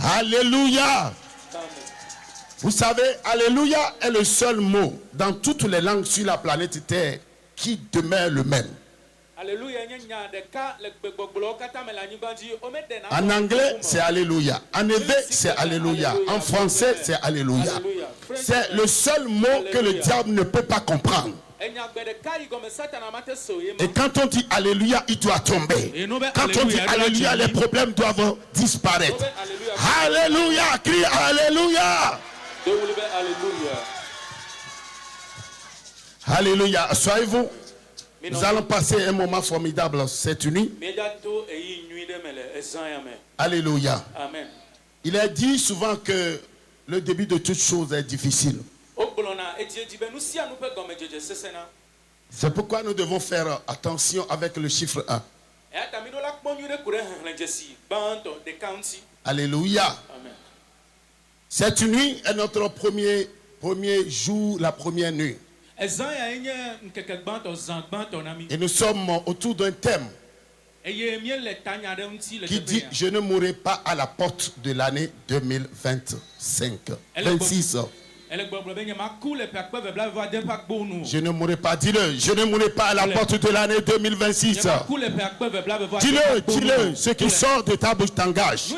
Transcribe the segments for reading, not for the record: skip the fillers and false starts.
Alléluia. Vous savez, Alléluia est le seul mot dans toutes les langues sur la planète Terre qui demeure le même. En anglais, c'est Alléluia. En hébreu, c'est Alléluia. En français, c'est Alléluia. C'est le seul mot que le diable ne peut pas comprendre. Et quand on dit Alléluia, il doit tomber. Quand on dit Alléluia, les problèmes doivent disparaître. Alléluia, crie Alléluia. Alléluia. Soyez-vous. Nous allons passer un moment formidable cette nuit. Alléluia. Amen. Il est dit souvent que le début de toute chose est difficile. C'est pourquoi nous devons faire attention avec le chiffre 1. Alléluia. Amen. Cette nuit est notre premier jour, la première nuit. Et nous sommes autour d'un thème qui dit « Je ne mourrai pas à la porte de l'année 2025. » 26. Je ne mourrai pas, dis-le, je ne mourrai pas à la porte de l'année 2026. Dis-le, dis-le, ce qui sort de ta bouche t'engage.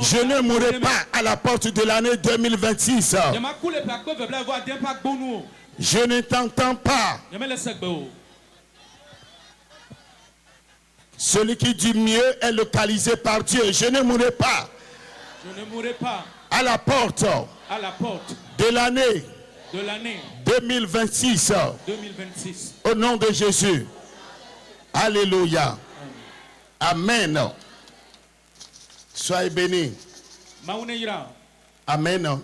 Je ne mourrai pas à la porte de l'année 2026. Je ne t'entends pas. Celui qui dit mieux est localisé par Dieu. Je ne mourrai pas. Je ne mourrai pas à la porte de l'année 2026. Au nom de Jésus. Alléluia. Amen. Soyez bénis. Amen.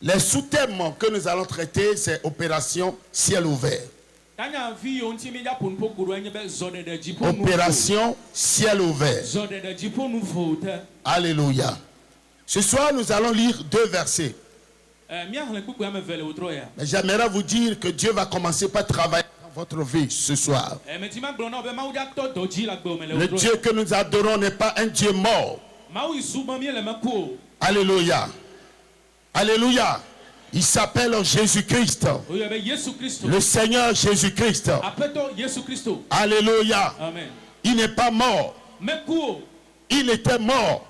Les sous-thèmes que nous allons traiter, c'est opération ciel ouvert. Opération ciel ouvert. Alléluia. Ce soir, nous allons lire 2 versets. Mais j'aimerais vous dire que Dieu va commencer par travailler dans votre vie ce soir. Le Dieu que nous adorons n'est pas un Dieu mort. Alléluia. Alléluia. Il s'appelle Jésus-Christ. Le Seigneur Jésus-Christ. Alléluia. Il n'est pas mort. Il était mort.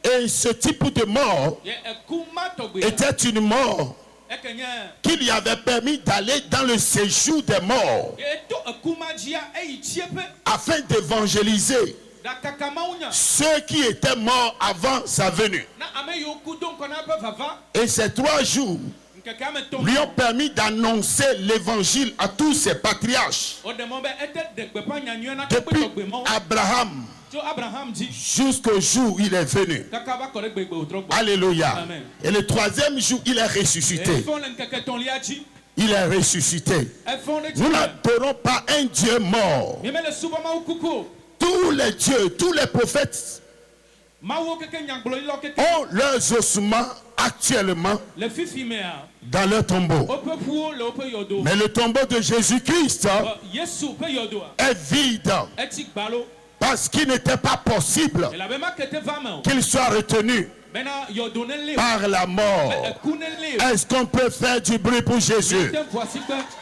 Et ce type de mort était une mort qui lui avait permis d'aller dans le séjour des morts afin d'évangéliser ceux qui étaient morts avant sa venue. Et ces 3 jours lui ont permis d'annoncer l'évangile à tous ses patriarches. Depuis Abraham jusqu'au jour où il est venu. Alléluia. Et le 3e jour, il est ressuscité. Il est ressuscité. Nous n'adorons pas un Dieu mort. Tous les dieux, tous les prophètes ont leurs ossements actuellement dans leur tombeau. Mais le tombeau de Jésus-Christ est vide parce qu'il n'était pas possible qu'il soit retenu par la mort. Est-ce qu'on peut faire du bruit pour Jésus?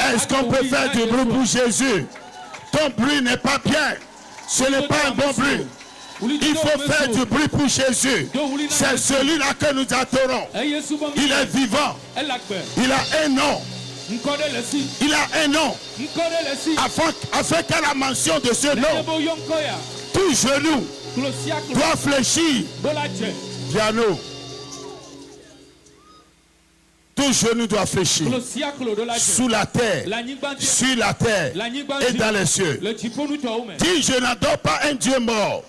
Est-ce qu'on peut faire du bruit pour Jésus? Ton bruit n'est pas bien. Ce n'est pas un bon bruit. Il faut faire du bruit pour Jésus. C'est celui-là que nous adorons. Il est vivant. Il a un nom. Il a un nom. Afin qu'à la mention de ce nom, tout genou doit fléchir. Piano. Tout genou doit fléchir. Sous la terre, sur la terre et dans les cieux. Dis, je n'adore pas un Dieu mort.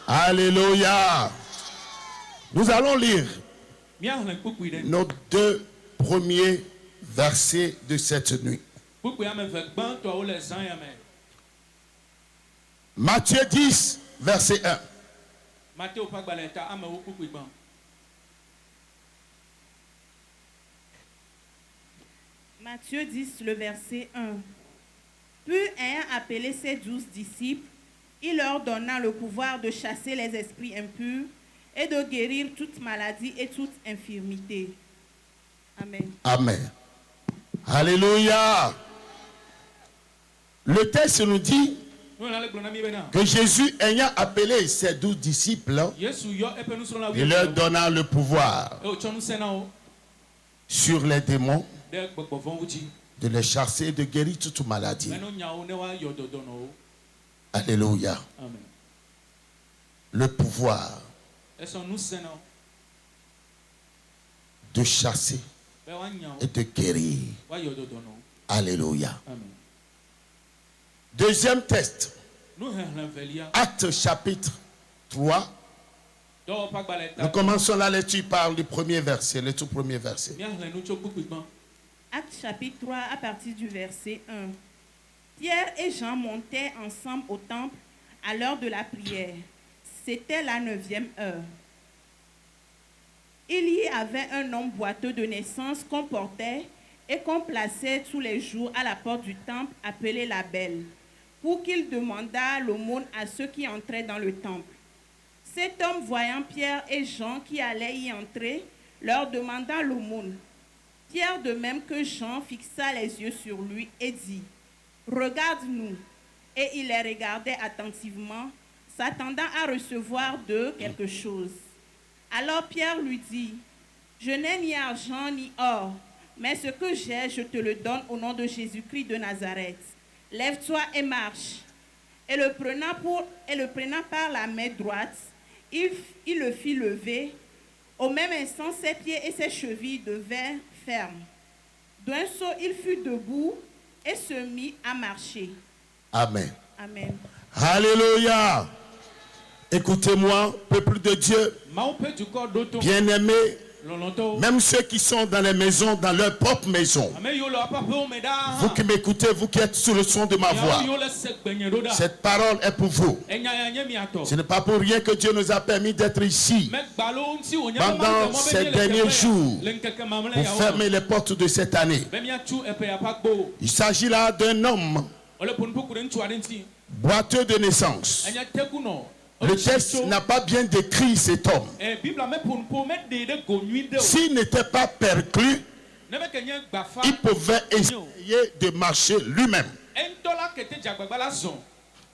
Alléluia. Nous allons lire nos 2 premiers versets de cette nuit. Matthieu 10, verset 1. Matthieu 10, le verset 1. Puis ayant appelé ses 12 disciples, Il leur donna le pouvoir de chasser les esprits impurs et de guérir toute maladie et toute infirmité. Amen. Amen. Alléluia. Le texte nous dit que Jésus, ayant appelé ses 12 disciples, il leur donna le pouvoir sur les démons de les chasser et de guérir toute maladie. Alléluia. Le pouvoir de chasser et de guérir. Alléluia. Deuxième texte. Actes chapitre 3. Nous commençons la lecture par le premier verset, le tout premier verset. Actes chapitre 3 à partir du verset 1. Pierre et Jean montaient ensemble au temple à l'heure de la prière. C'était la 9e heure. Il y avait un homme boiteux de naissance qu'on portait et qu'on plaçait tous les jours à la porte du temple appelé la Belle, pour qu'il demandât l'aumône à ceux qui entraient dans le temple. Cet homme, voyant Pierre et Jean qui allaient y entrer, leur demanda l'aumône. Pierre, de même que Jean, fixa les yeux sur lui et dit, « Regarde-nous. » Et il les regardait attentivement, s'attendant à recevoir d'eux quelque chose. Alors Pierre lui dit, « Je n'ai ni argent ni or, mais ce que j'ai, je te le donne au nom de Jésus-Christ de Nazareth. Lève-toi et marche. » Et le prenant par la main droite, il le fit lever. Au même instant, ses pieds et ses chevilles devinrent fermes. D'un saut, il fut debout et se mit à marcher. Amen. Amen. Alléluia. Écoutez-moi, peuple de Dieu, bien-aimés, même ceux qui sont dans les maisons, dans leur propre maison, vous qui m'écoutez, vous qui êtes sous le son de ma voix, cette parole est pour vous. Ce n'est pas pour rien que Dieu nous a permis d'être ici pendant ces derniers jours pour fermer les portes de cette année. Il s'agit là d'un homme boiteux de naissance. Le texte n'a pas bien décrit cet homme. S'il n'était pas perclus, il pouvait essayer de marcher lui-même.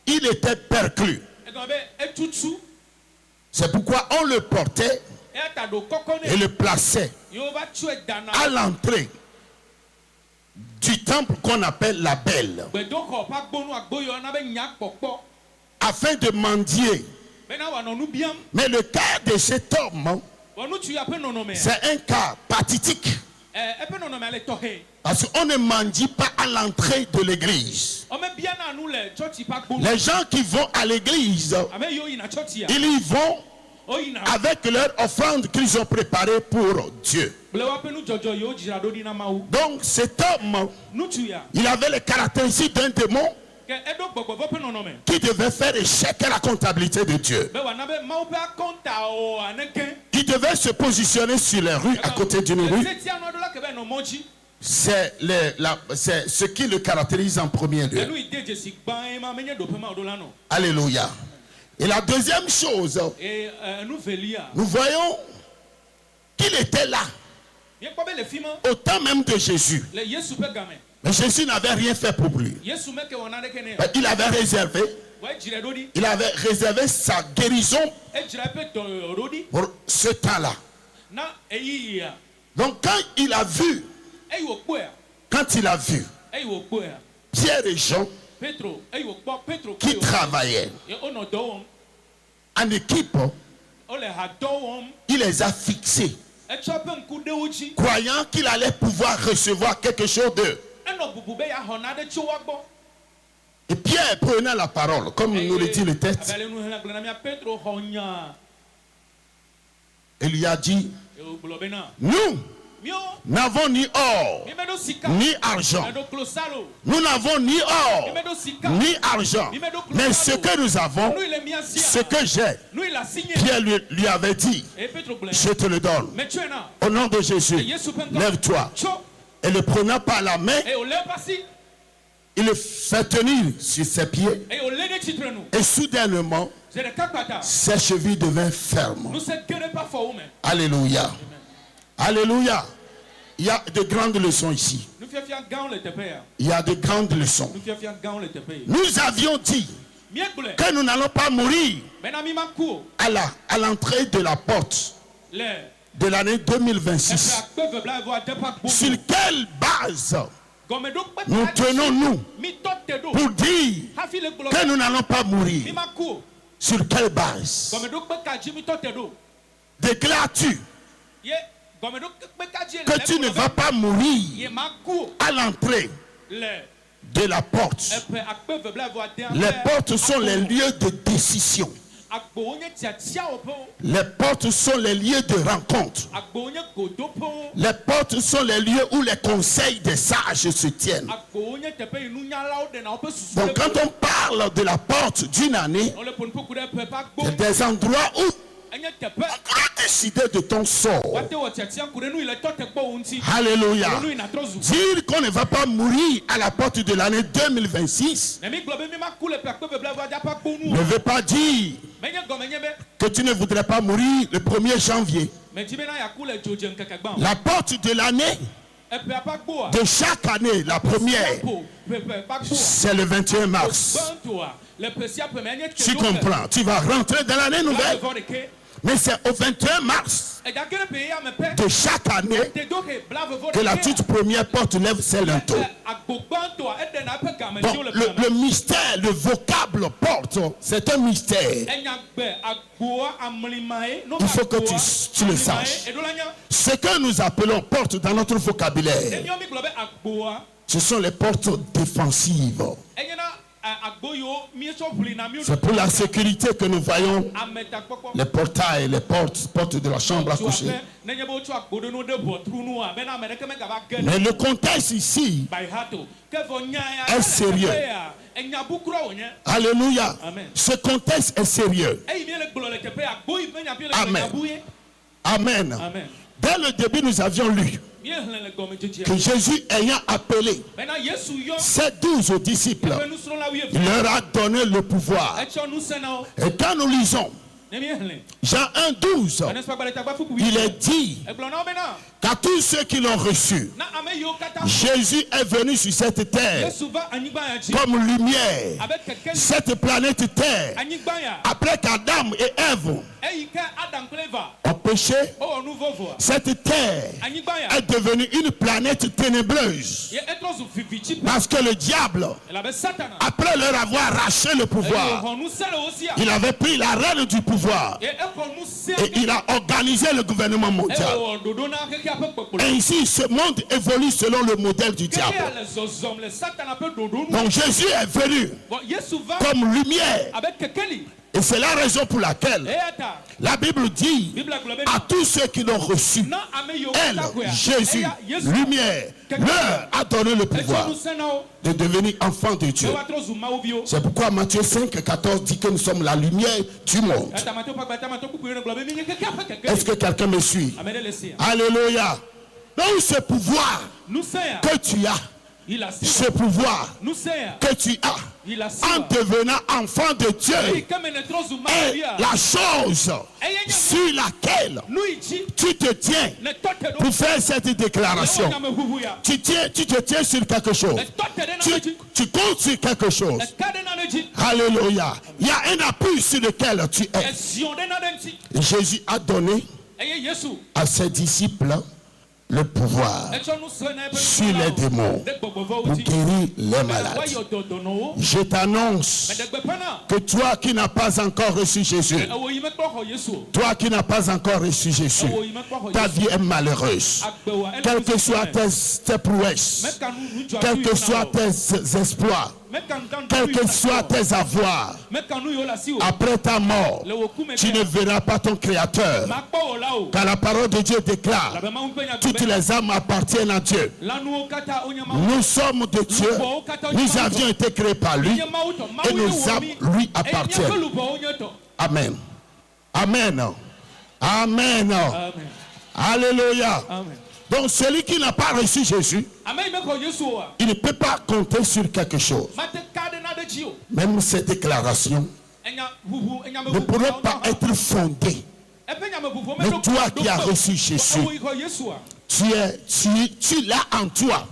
Il était perclus. C'est pourquoi on le portait et le plaçait à l'entrée du temple qu'on appelle la Belle, afin de mendier. Mais le cas de cet homme, c'est un cas pathétique. Parce qu'on ne mendie pas à l'entrée de l'église. Les gens qui vont à l'église, ils y vont avec leur offrande qu'ils ont préparée pour Dieu. Donc cet homme, il avait les caractéristiques d'un démon qui devait faire échec à la comptabilité de Dieu. Il devait se positionner sur les rues, à côté d'une rue. C'est ce qui le caractérise en premier lieu. Alléluia. Et la deuxième chose, nous voyons qu'il était là au temps même de Jésus. Mais Jésus n'avait rien fait pour lui. Il avait réservé sa guérison pour ce temps-là. Donc quand il a vu Pierre et Jean qui travaillaient en équipe, il les a fixés, croyant qu'il allait pouvoir recevoir quelque chose d'eux. Et Pierre prenant la parole, comme nous le dit le texte, il lui a dit, nous n'avons ni or, ni argent. Nous n'avons ni or, ni argent. Mais ce que nous avons, ce que j'ai, Pierre lui avait dit, je te le donne. Au nom de Jésus, lève-toi. Et le prenant par la main, Il le fait tenir sur ses pieds. Et soudainement, ses chevilles deviennent fermes. Alléluia. Alléluia. Il y a de grandes leçons ici. Il y a de grandes leçons. Nous avions dit que nous n'allons pas mourir à l'entrée de la porte de l'année 2026. Sur quelle base nous tenons-nous pour dire que nous n'allons pas mourir? Sur quelle base déclares-tu que tu ne vas pas mourir à l'entrée de la porte? Les portes sont les lieux de décision. Les portes sont les lieux de rencontre. Les portes sont les lieux où les conseils des sages se tiennent. Donc quand on parle de la porte d'une année, il y a des endroits où on pourra décider de ton sort. Alléluia. Dire qu'on ne va pas mourir à la porte de l'année 2026 ne veut pas dire que tu ne voudrais pas mourir le 1er janvier. La porte de l'année, de chaque année, la première, c'est le 21 mars. Tu comprends? Tu vas rentrer dans l'année nouvelle. Mais c'est au 21 mars de chaque année que la toute première porte lève ses linteaux. Donc le mystère, le vocable porte, c'est un mystère. Il faut que tu le saches. Ce que nous appelons porte dans notre vocabulaire, ce sont les portes défensives. C'est pour la sécurité que nous voyons les portails, les portes de la chambre à coucher. Mais le contexte ici est sérieux. Alléluia. Ce contexte est sérieux. Amen. Amen. Dès le début, nous avions lu que Jésus ayant appelé ses 12 disciples, il leur a donné le pouvoir. Et quand nous lisons Jean 1,12, il est dit qu'à tous ceux qui l'ont reçu, Jésus est venu sur cette terre comme lumière. Cette planète terre, après qu'Adam et Ève ont péché, cette terre est devenue une planète ténébreuse. Parce que le diable, après leur avoir arraché le pouvoir, il avait pris la reine du pouvoir et il a organisé le gouvernement mondial. Ainsi, ce monde évolue selon le modèle du diable. Donc Jésus est venu comme lumière. Et c'est la raison pour laquelle la Bible dit à tous ceux qui l'ont reçu, elle, Jésus, lumière, leur a donné le pouvoir de devenir enfants de Dieu. C'est pourquoi Matthieu 5,14 dit que nous sommes la lumière du monde. Est-ce que quelqu'un me suit? Alléluia. Donc ce pouvoir que tu as, ce pouvoir que tu as en devenant enfant de Dieu est la chose sur laquelle tu te tiens pour faire cette déclaration. Tu te tiens sur quelque chose. Tu comptes sur quelque chose. Alléluia. Il y a un appui sur lequel tu es. Et Jésus a donné à ses disciples le pouvoir sur les démons pour guérir les malades. Je t'annonce que toi qui n'as pas encore reçu Jésus, toi qui n'as pas encore reçu Jésus, ta vie est malheureuse. Quelles que soient tes prouesses, quels que soient tes exploits, quels que soient tes avoirs, après ta mort, tu ne verras pas ton Créateur. Car la parole de Dieu déclare: toutes les âmes appartiennent à Dieu. Nous sommes de Dieu, nous avions été créés par lui et nos âmes lui appartiennent. Amen. Amen. Amen. Alléluia. Donc celui qui n'a pas reçu Jésus, il ne peut pas compter sur quelque chose. Même ces déclarations ne pourraient pas être fondées. Mais toi qui as reçu Jésus, tu l'as en toi.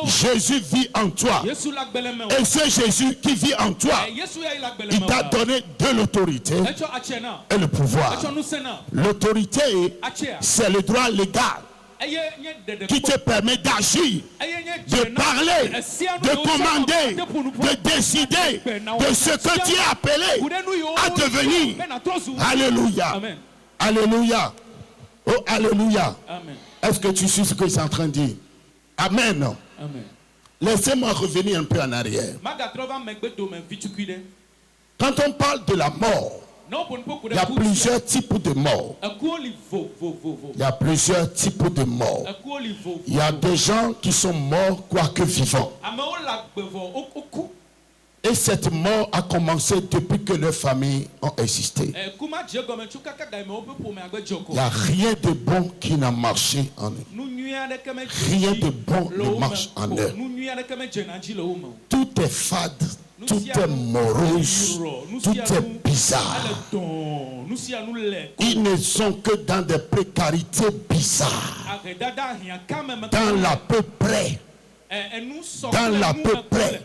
Jésus vit en toi. Et ce Jésus qui vit en toi, il t'a donné de l'autorité et le pouvoir. L'autorité, c'est le droit légal qui te permet d'agir, de parler, de commander, de décider de ce que tu es appelé à devenir. Alléluia. Alléluia. Oh, alléluia. Est-ce que tu sais ce que je suis en train de dire? Amen. Amen. Laissez-moi revenir un peu en arrière. Quand on parle de la mort, il y a plusieurs types de morts. Il y a plusieurs types de morts. Il y a des gens qui sont morts quoique vivants. Et cette mort a commencé depuis que leurs familles ont existé. Il n'y a rien de bon qui n'a marché en eux. Rien de bon ne marche en eux. Tout est fade, tout est morose, tout est bizarre. Ils ne sont que dans des précarités bizarres, dans l'à peu près. Dans l'à peu près.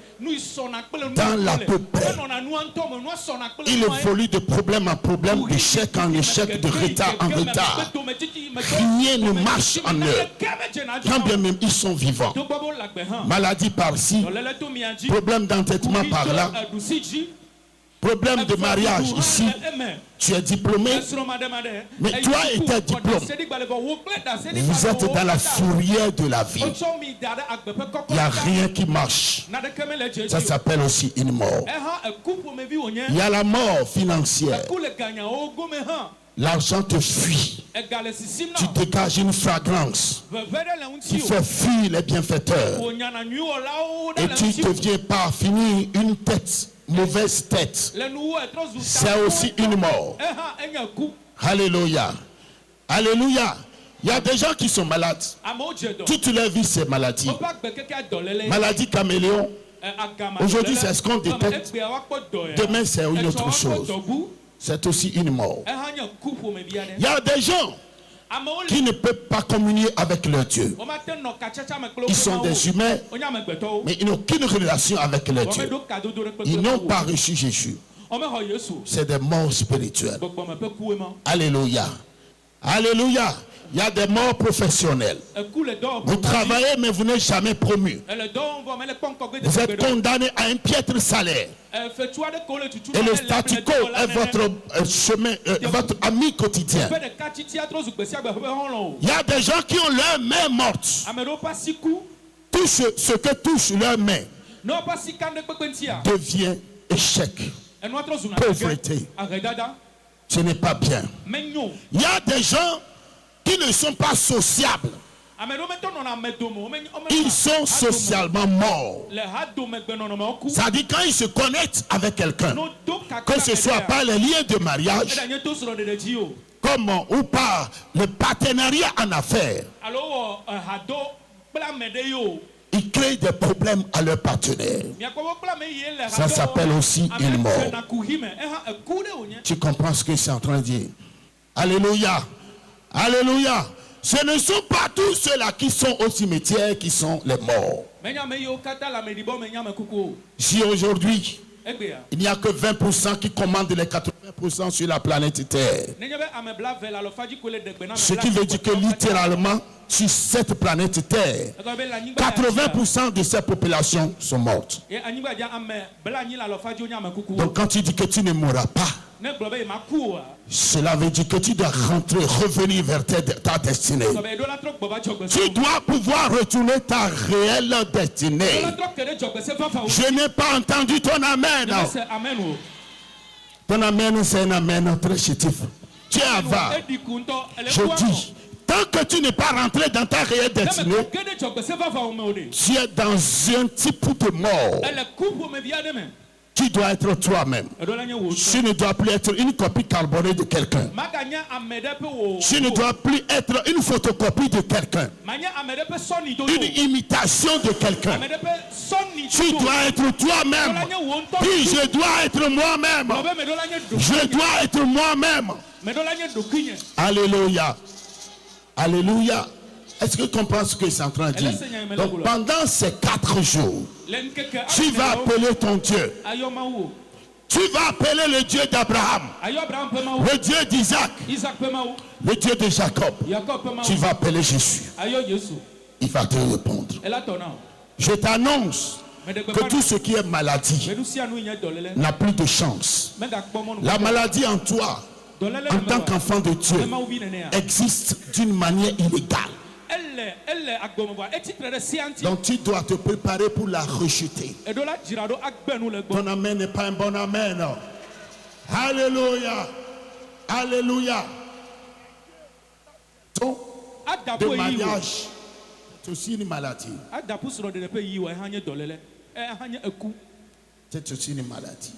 Dans l'à peu près. Il évolue de problème en problème, d'échec en échec, de retard en retard. Rien ne marche en eux. Quand bien même ils sont vivants. Maladie par-ci, problème d'entêtement par-là, problème de mariage ici. Tu es diplômé, mais toi et tes diplômes, vous êtes dans la fourrière de la vie. Il n'y a rien qui marche. Ça s'appelle aussi une mort. Il y a la mort financière. L'argent te fuit. Tu dégages une fragrance qui fait fuir les bienfaiteurs. Et tu deviens par finir une tête. Mauvaise tête, c'est aussi une mort. Alléluia. Alléluia. Il y a des gens qui sont malades. Toute leur vie, c'est maladie. Maladie caméléon. Aujourd'hui, c'est ce qu'on détecte. Demain, c'est une autre chose. C'est aussi une mort. Il y a des gens qui ne peuvent pas communier avec leur Dieu. Ils sont des humains, mais ils n'ont aucune relation avec leur Dieu. Ils n'ont pas reçu Jésus. C'est des morts spirituelles. Alléluia. Alléluia. Il y a des morts professionnels. Vous travaillez, mais vous n'êtes jamais promu. Vous êtes condamné à un piètre salaire. Et le statu quo est votre chemin, votre ami quotidien. Il y a des gens qui ont leurs mains mortes. Touche ce que touche leurs mains devient échec, pauvreté. Ce n'est pas bien. Il y a des gens qui ne sont pas sociables. Ils sont socialement morts. Ça dit quand ils se connectent avec quelqu'un, que ce soit par les liens de mariage, comme ou par le partenariat en affaires, ils créent des problèmes à leurs partenaires. Ça s'appelle aussi une mort. Tu comprends ce que c'est en train de dire? Alléluia. Alléluia. Ce ne sont pas tous ceux-là qui sont au cimetière qui sont les morts. Si aujourd'hui, il n'y a que 20% qui commandent les 80% sur la planète Terre. Ce qui veut dire que littéralement, sur cette planète Terre, 80% de ces populations sont mortes. Donc quand tu dis que tu ne mourras pas, cela veut dire que tu dois rentrer, revenir vers ta destinée. Tu dois pouvoir retourner ta réelle destinée. Je n'ai pas entendu ton amen. Ton amen, c'est un amen très chétif. Tu es avare. Je dis, tant que tu n'es pas rentré dans ta réelle destinée, tu es dans un type de mort. Tu dois être toi-même. Tu ne dois plus être une copie carbonée de quelqu'un. Tu ne dois plus être une photocopie de quelqu'un. Une imitation de quelqu'un. Tu dois être toi-même. Puis je dois être moi-même. Je dois être moi-même. Alléluia. Alléluia. Est-ce que tu comprends ce que c'est en train de dire? Donc pendant ces 4 jours, tu vas appeler ton Dieu. Tu vas appeler le Dieu d'Abraham, le Dieu d'Isaac, le Dieu de Jacob. Tu vas appeler Jésus. Il va te répondre. Je t'annonce que tout ce qui est maladie n'a plus de chance. La maladie en toi, en tant qu'enfant de Dieu, existe d'une manière illégale. Donc tu dois te préparer pour la rejeter. Ton amen n'est pas un bon amen. Alléluia. Alléluia. Ton de mariage, c'est aussi une maladie. C'est aussi une maladie.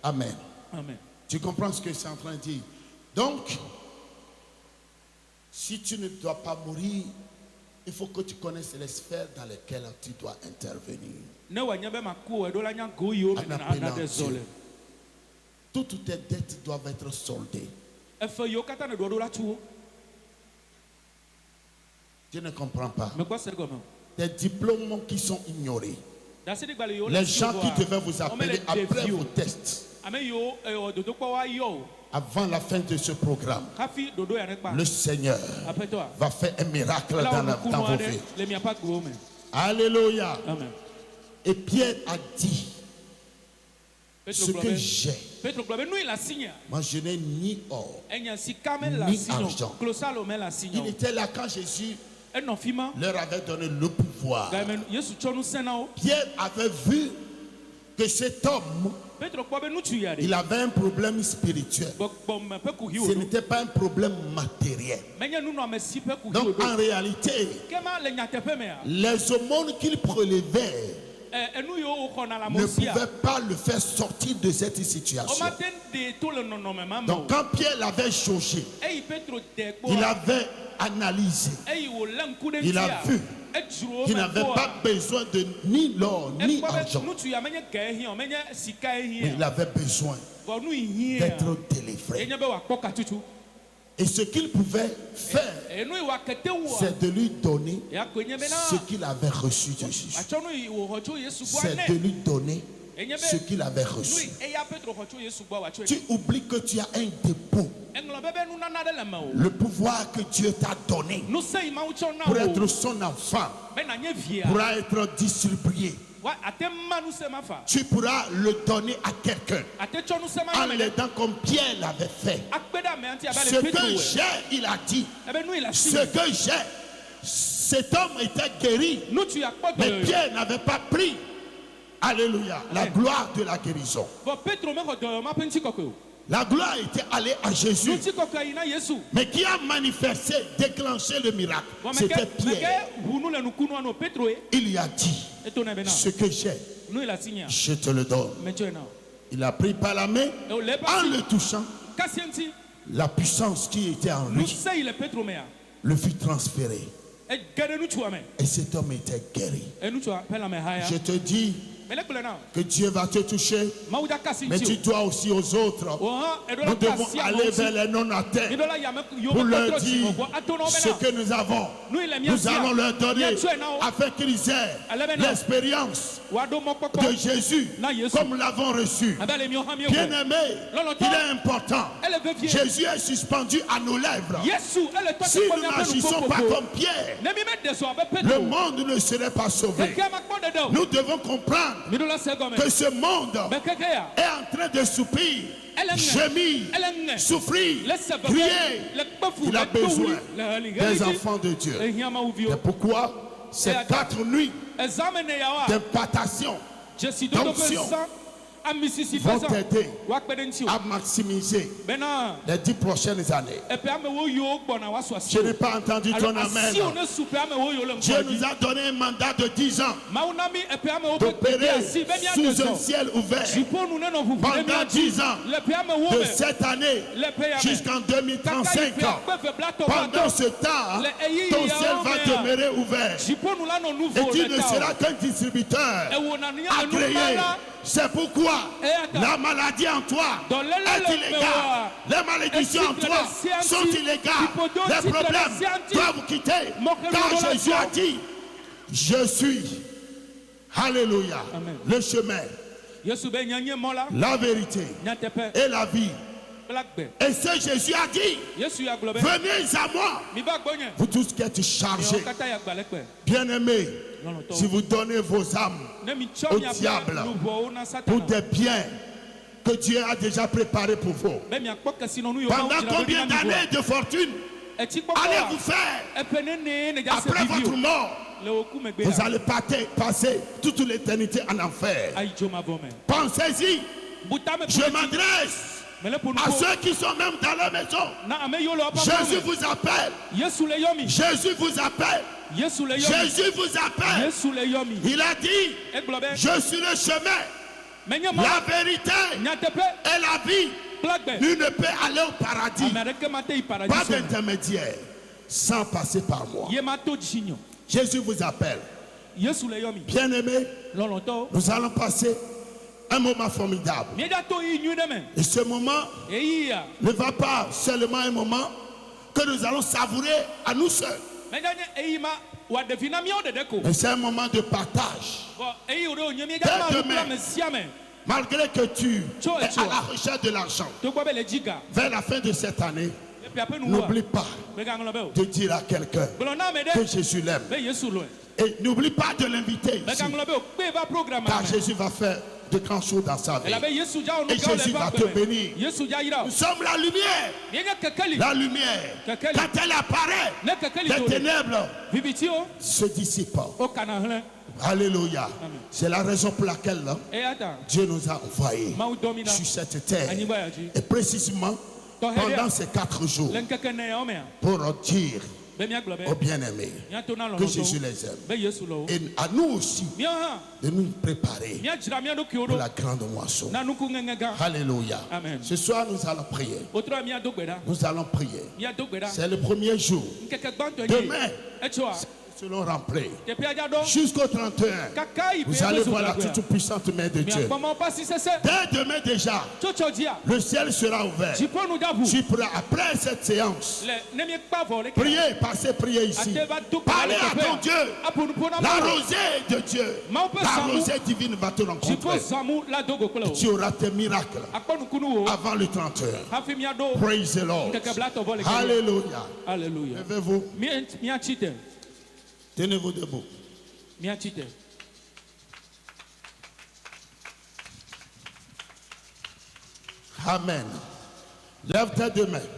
Amen. Amen. Tu comprends ce que c'est en train de dire? Donc, si tu ne dois pas mourir, il faut que tu connaisses les sphères dans lesquelles tu dois intervenir. En appelant Dieu. Toutes tes dettes doivent être soldées. Tu ne comprends pas. Tes diplômes qui sont ignorés. Les gens qui devaient vous appeler après vos tests. Avant la fin de ce programme, le Seigneur va faire un miracle dans vos vies. Alléluia. Amen. Et Pierre a dit, ce que j'ai, moi je n'ai ni or, ni argent. Il était là quand Jésus leur avait donné le pouvoir. Pierre avait vu que cet homme, il avait un problème spirituel. Ce n'était pas un problème matériel. Donc en réalité, les aumônes qu'il prélevait ne pouvaient pas le faire sortir de cette situation. Donc quand Pierre l'avait jaugé, il avait analysé, il a vu qu'il n'avait pas besoin de ni l'or ni argent, mais il avait besoin d'être délivré. Et ce qu'il pouvait faire, c'est de lui donner ce qu'il avait reçu de Jésus. C'est de lui donner ce qu'il avait reçu. Tu oublies que tu as un dépôt. Le pouvoir que Dieu t'a donné pour être son enfant pourra être distribué. Tu pourras le donner à quelqu'un en l'aidant comme Pierre l'avait fait. Ce que j'ai, il a dit, ce que j'ai, cet homme était guéri, mais Pierre n'avait pas pris. Alléluia, la gloire de la guérison. La gloire était allée à Jésus. Mais qui a manifesté, déclenché le miracle, c'était Pierre. Il y a dit, ce que j'ai, je te le donne. Il a pris par la main, en le touchant, la puissance qui était en lui le fit transférer. Et cet homme était guéri. Je te dis que Dieu va te toucher, mais tu dois aussi aux autres. Nous devons aller vers les non-atteints pour leur dire ce que nous avons. Nous allons leur donner afin qu'ils aient l'expérience de Jésus comme nous l'avons reçu. Bien aimé, il est important. Jésus est suspendu à nos lèvres. Si nous n'agissons pas comme Pierre, le monde ne serait pas sauvé. Nous devons comprendre que ce monde est en train de soupir, gémir, souffrir, crier. Il a besoin des enfants de Dieu. C'est pourquoi ces 4 nuits d'impartation, d'onction, vont t'aider à maximiser les 10 prochaines années. Je n'ai pas entendu ton amen. Dieu nous a donné un mandat de 10 ans d'opérer sous un ciel ouvert pendant 10 ans, de cette année jusqu'en 2035. Pendant ce temps, ton ciel va demeurer ouvert et tu ne seras qu'un distributeur agréé. C'est pourquoi la maladie en toi est illégale. Les malédictions en toi sont illégales. Les problèmes doivent vous quitter. Car Jésus a dit, je suis, alléluia, le chemin, la vérité et la vie. Et ce Jésus a dit, venez à moi, vous tous qui êtes chargés, bien-aimés, si vous donnez vos âmes au diable pour des biens que Dieu a déjà préparés pour vous, pendant combien d'années de fortune allez-vous faire après votre mort? Vous allez passer toute l'éternité en enfer. Pensez-y, je m'adresse à ceux qui sont même dans la maison. Jésus vous appelle. Jésus vous appelle. Jésus vous appelle. Il a dit, je suis le chemin, la vérité et la vie. Nul ne peut aller au paradis. Pas d'intermédiaire sans passer par moi. Jésus vous appelle. Bien-aimés, nous allons passer un moment formidable. Et ce moment ne va pas seulement un moment que nous allons savourer à nous seuls. Mais c'est un moment de partage. Dès demain, malgré que tu es à la recherche de l'argent, vers la fin de cette année, n'oublie pas de dire à quelqu'un que Jésus l'aime. Et n'oublie pas de l'inviter ici, car Jésus va faire de grandes choses dans sa vie. Et Jésus va te bénir. Nous sommes la lumière. La lumière, quand elle apparaît, les ténèbres se dissipent. Alléluia. C'est la raison pour laquelle Dieu nous a envoyés sur cette terre. Et précisément pendant ces 4 jours pour dire aux bien-aimés que Jésus les aime. Et à nous aussi de nous préparer pour la grande moisson. Alléluia. Ce soir nous allons prier. Nous allons prier. C'est le premier jour. Demain, nous serons remplis jusqu'au 31. Vous allez voir la toute-puissante main de Dieu. Dès demain déjà, le ciel sera ouvert. Tu pourras, après cette séance, prier, prier ici. Parler à ton Dieu. La rosée de Dieu, la rosée divine va te rencontrer. Et tu auras tes miracles avant le 31. Praise the Lord. Alléluia. Levez-vous. Tenez-vous debout. Amen. Lève tes deux mains.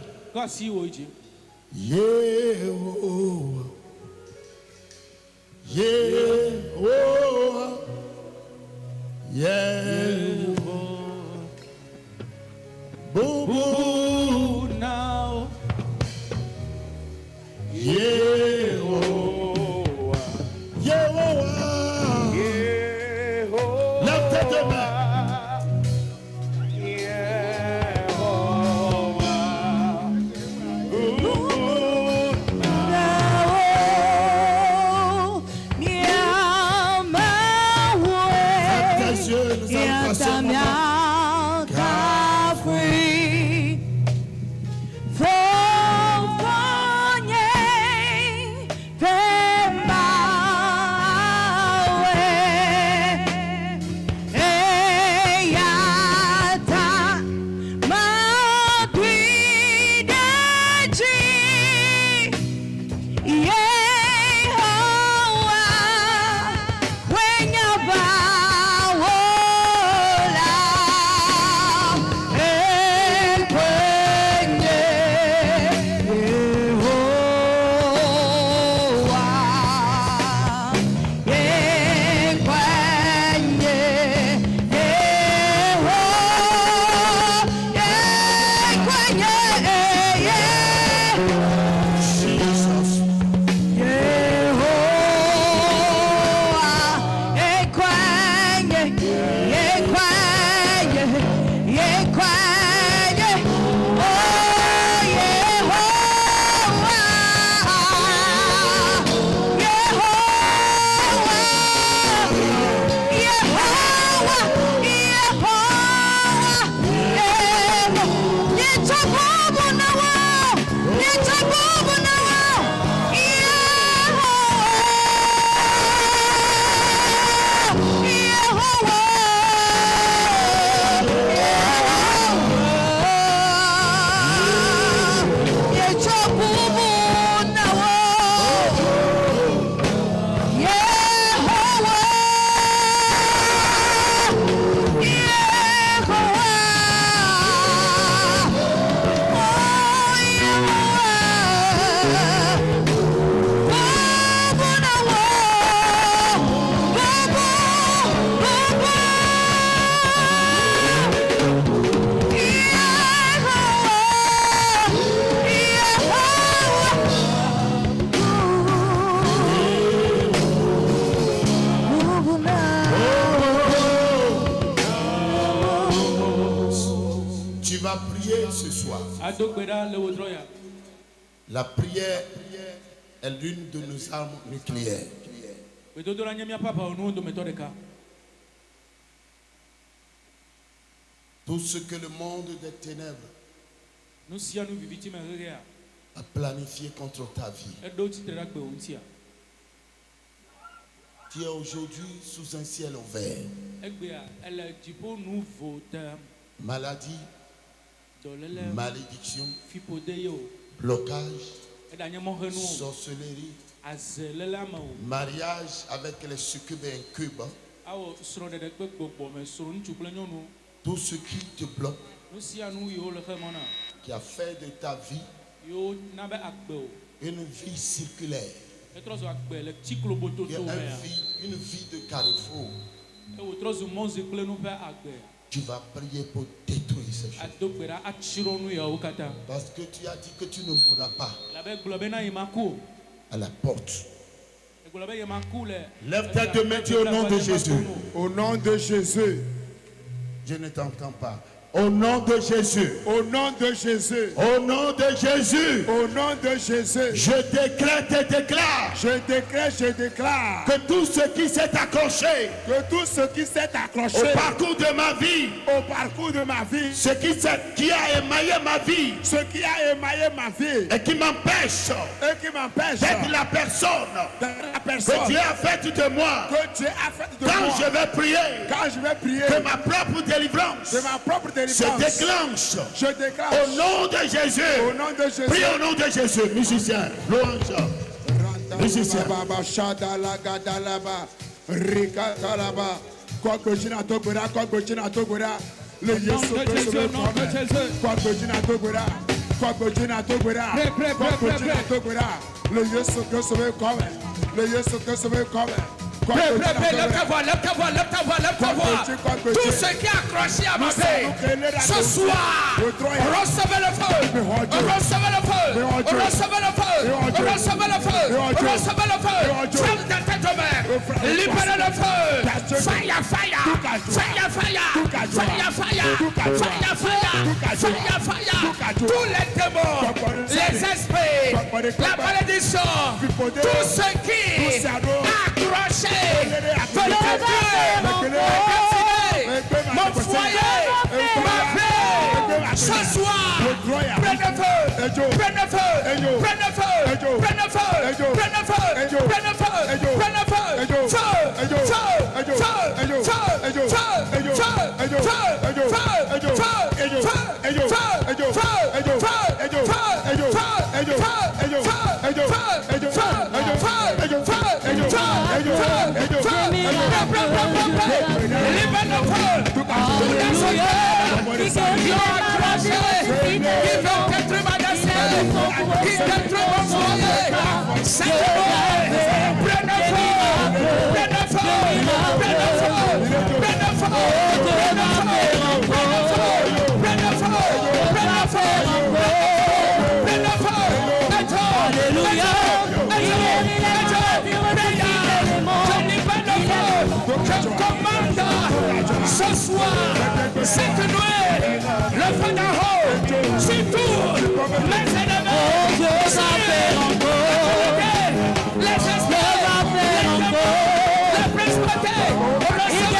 Yehovah. Yehovah. Yehovah. Bobo now. Yehovah. La prière est l'une de nos armes nucléaires. Tout ce que le monde des ténèbres a planifié contre ta vie, tu es aujourd'hui sous un ciel ouvert. Maladie, malédiction, blocage, sorcellerie, mariage avec les succubes et incubes, tout ce qui te bloque, qui a fait de ta vie une vie circulaire, une vie de carrefour. Tu vas prier pour détruire ces choses. Parce que tu as dit que tu ne mourras pas à la porte. Lève ta deux mains au nom de Jésus. Au nom de Jésus. Je ne t'entends pas. Au nom de Jésus. Au nom de Jésus. Au nom de Jésus. Au nom de Jésus. Je décrète et déclare. Je déclare. Que tout ce qui s'est accroché. Que tout ce qui s'est accroché. Au parcours de ma vie. Au parcours de ma vie. Ce qui a émaillé ma vie. Ce qui a émaillé ma vie. Et qui m'empêche. D'être la personne. Que Dieu a fait de moi. Que Dieu a fait de moi. Quand je vais prier. Que ma propre délivrance. Se déclenche. Je déclenche. Au nom de Jésus. Au nom de Jésus. Prie au nom de Jésus. Musicien. Louange. Musicien. Lève ta voix. Tout ce qui est accroché à ma vie, ce soir, recevez le feu. Recevez le feu. Recevez le feu. Recevez le feu. Recevez le feu. Femme de tête mère, libérez le feu. Fire, fire. Fire, fire. Fire, fire. Fire, fire. Tous les démons, les esprits, la malédiction, tout ce qui est accroché. Mon foyer, ma paix, ce soir, prenez feu, prenez feu, prenez feu, prenez feu, prenez feu, prenez feu, prenez feu, ce soir, cette nuit, le feu d'un haut, sur tous mes ennemis, les esprits, les principautés, recevez le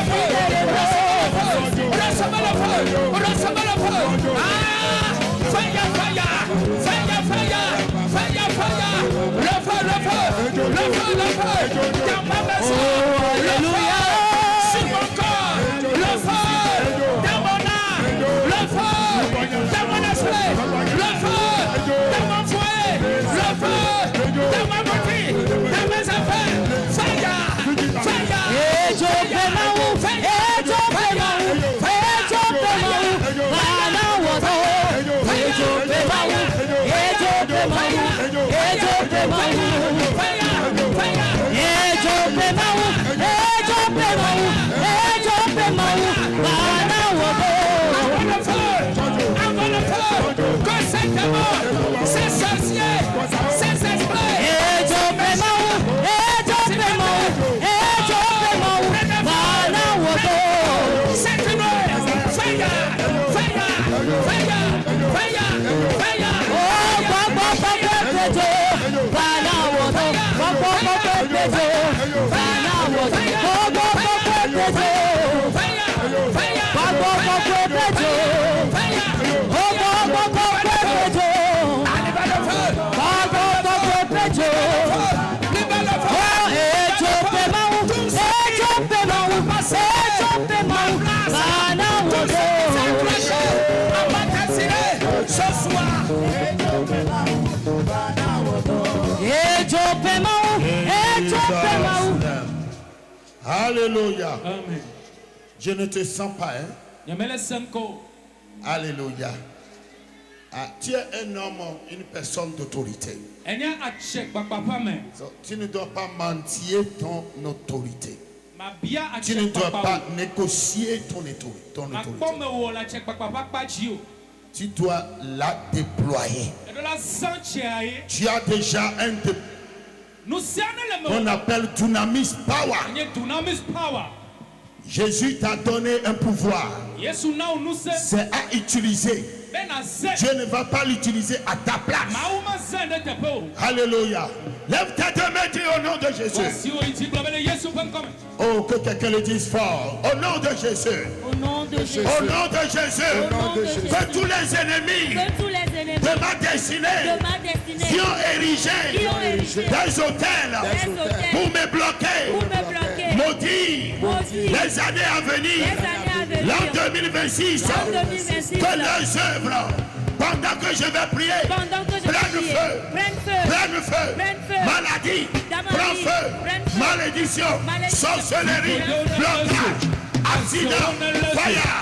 feu, recevez le feu, ah, fire, le feu, dans ma maison, le feu. Dans mon esprit, le feu, dans mon Alléluia. Amen. Je ne te sens pas, hein? Alléluia. Ah, tu es un homme, une personne d'autorité. So, tu ne dois pas mentir ton autorité. Tu ne dois pas négocier ton autorité. Tu dois la déployer. Tu as déjà on appelle dunamis power. Jésus t'a donné un pouvoir. C'est à utiliser. Dieu ne va pas l'utiliser à ta place. Alléluia. Lève tes deux mains, dis au nom de Jésus. Oh, que quelqu'un le dise fort. Au nom de Jésus. Au nom de Jésus. Au nom de Jésus. Que tous les ennemis de ma destinée qui ont érigé des hôtels pour me bloquer, maudit les années à venir, l'an 2026, que leurs œuvres, pendant que je vais prier, prenne feu, maladie, prends feu, malédiction, sorcellerie, blocage, accident, fire.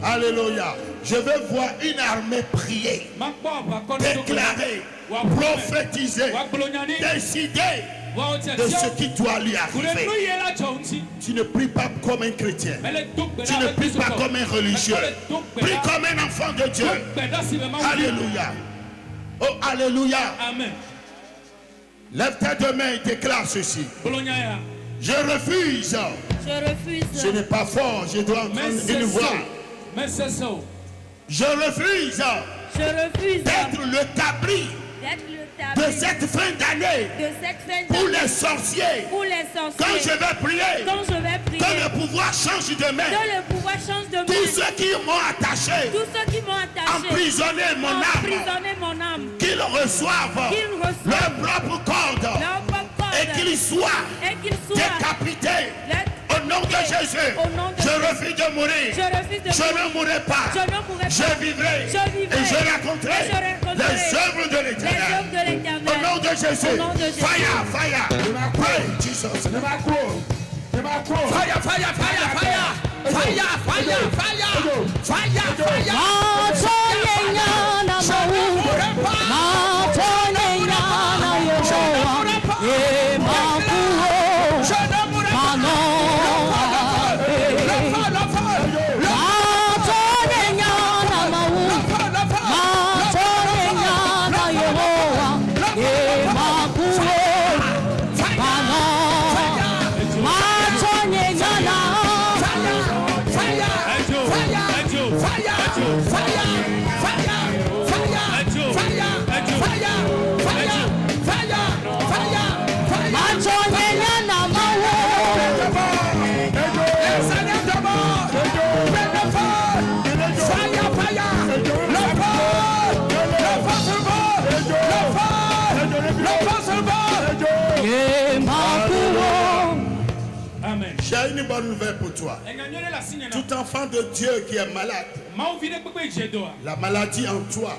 Alléluia. Je veux voir une armée prier, déclarer, prophétiser, décider de ce qui doit lui arriver. Tu ne pries pas comme un chrétien. Tu ne pries pas comme un religieux. Prie comme un enfant de Dieu. Alléluia. Oh, alléluia. Amen. Lève tes deux mains et déclare ceci. Je refuse. Ce n'est pas fort. Je dois entendre une voix. Je refuse d'être le cabri de cette fin d'année pour les sorciers. Quand je vais prier, que le pouvoir change de main. Tous ceux qui m'ont attaché, emprisonné mon âme, qu'ils reçoivent leur propre corde et qu'ils soient décapités. Au nom de Jésus, je refuse de mourir. Je ne mourrai pas. Je vivrai et je raconterai les œuvres de l'Éternel. Au nom de Jésus, fire. Pray, Jesus. J'ai une bonne nouvelle pour toi. Tout enfant de Dieu qui est malade, la maladie en toi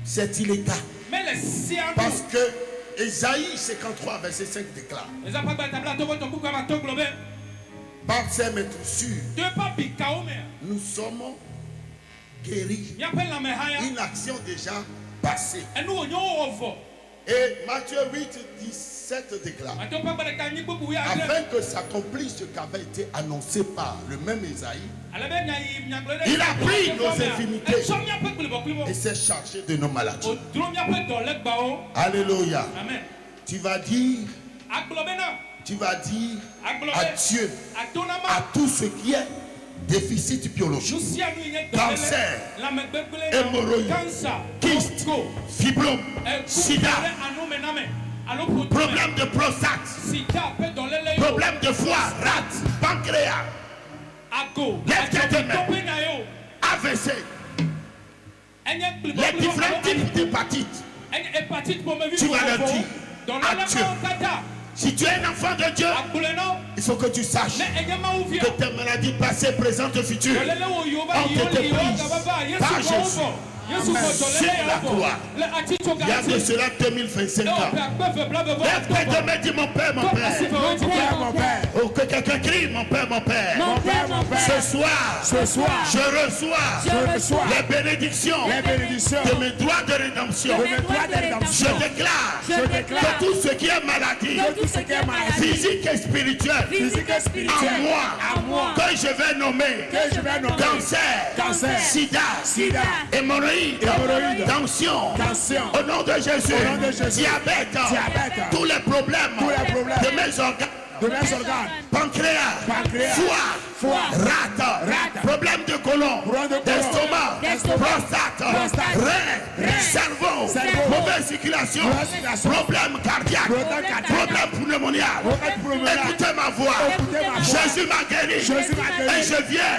c'est illégal. Parce que Ésaïe 53, verset 5 déclare: par ses meurtrissures, nous sommes guéris. Une action déjà passée. Et Matthieu 8, 17 déclare: afin que s'accomplisse ce qui avait été annoncé par le même Ésaïe, il a pris nos infirmités et s'est chargé de nos maladies. Alléluia. Amen. Tu vas dire adieu à tout ce qui est déficit biologique, cancer, hémorroïdes, kyste, fibrome, sida, problème de prostate, problème de foie, rate, pancréas, AVC, les différents types d'hépatite. Tu vas leur dire adieu. Si tu es un enfant de Dieu, il faut que tu saches que tes maladies passées, présentes et futures ont été prises par Jésus. Sur la croix. Il y a de cela 2025 ans. Lève tes mains, dis mon Père, mon Père. Oh, que quelqu'un crie mon Père, mon Père. Ce soir, je reçois les bénédictions de mes droits de rédemption. Je déclare que tout ce qui est maladie, physique et spirituelle, en moi, que je vais nommer cancer, sida, hémorroïde, tension, au nom de Jésus, diabète, tous les problèmes de mes organes, pancréas, foie, rate, problème de côlon, d'estomac, prostate, rein, cerveau, mauvaise circulation, problème cardiaque, problème pneumonial. Écoutez ma voix. Jésus m'a guéri et je viens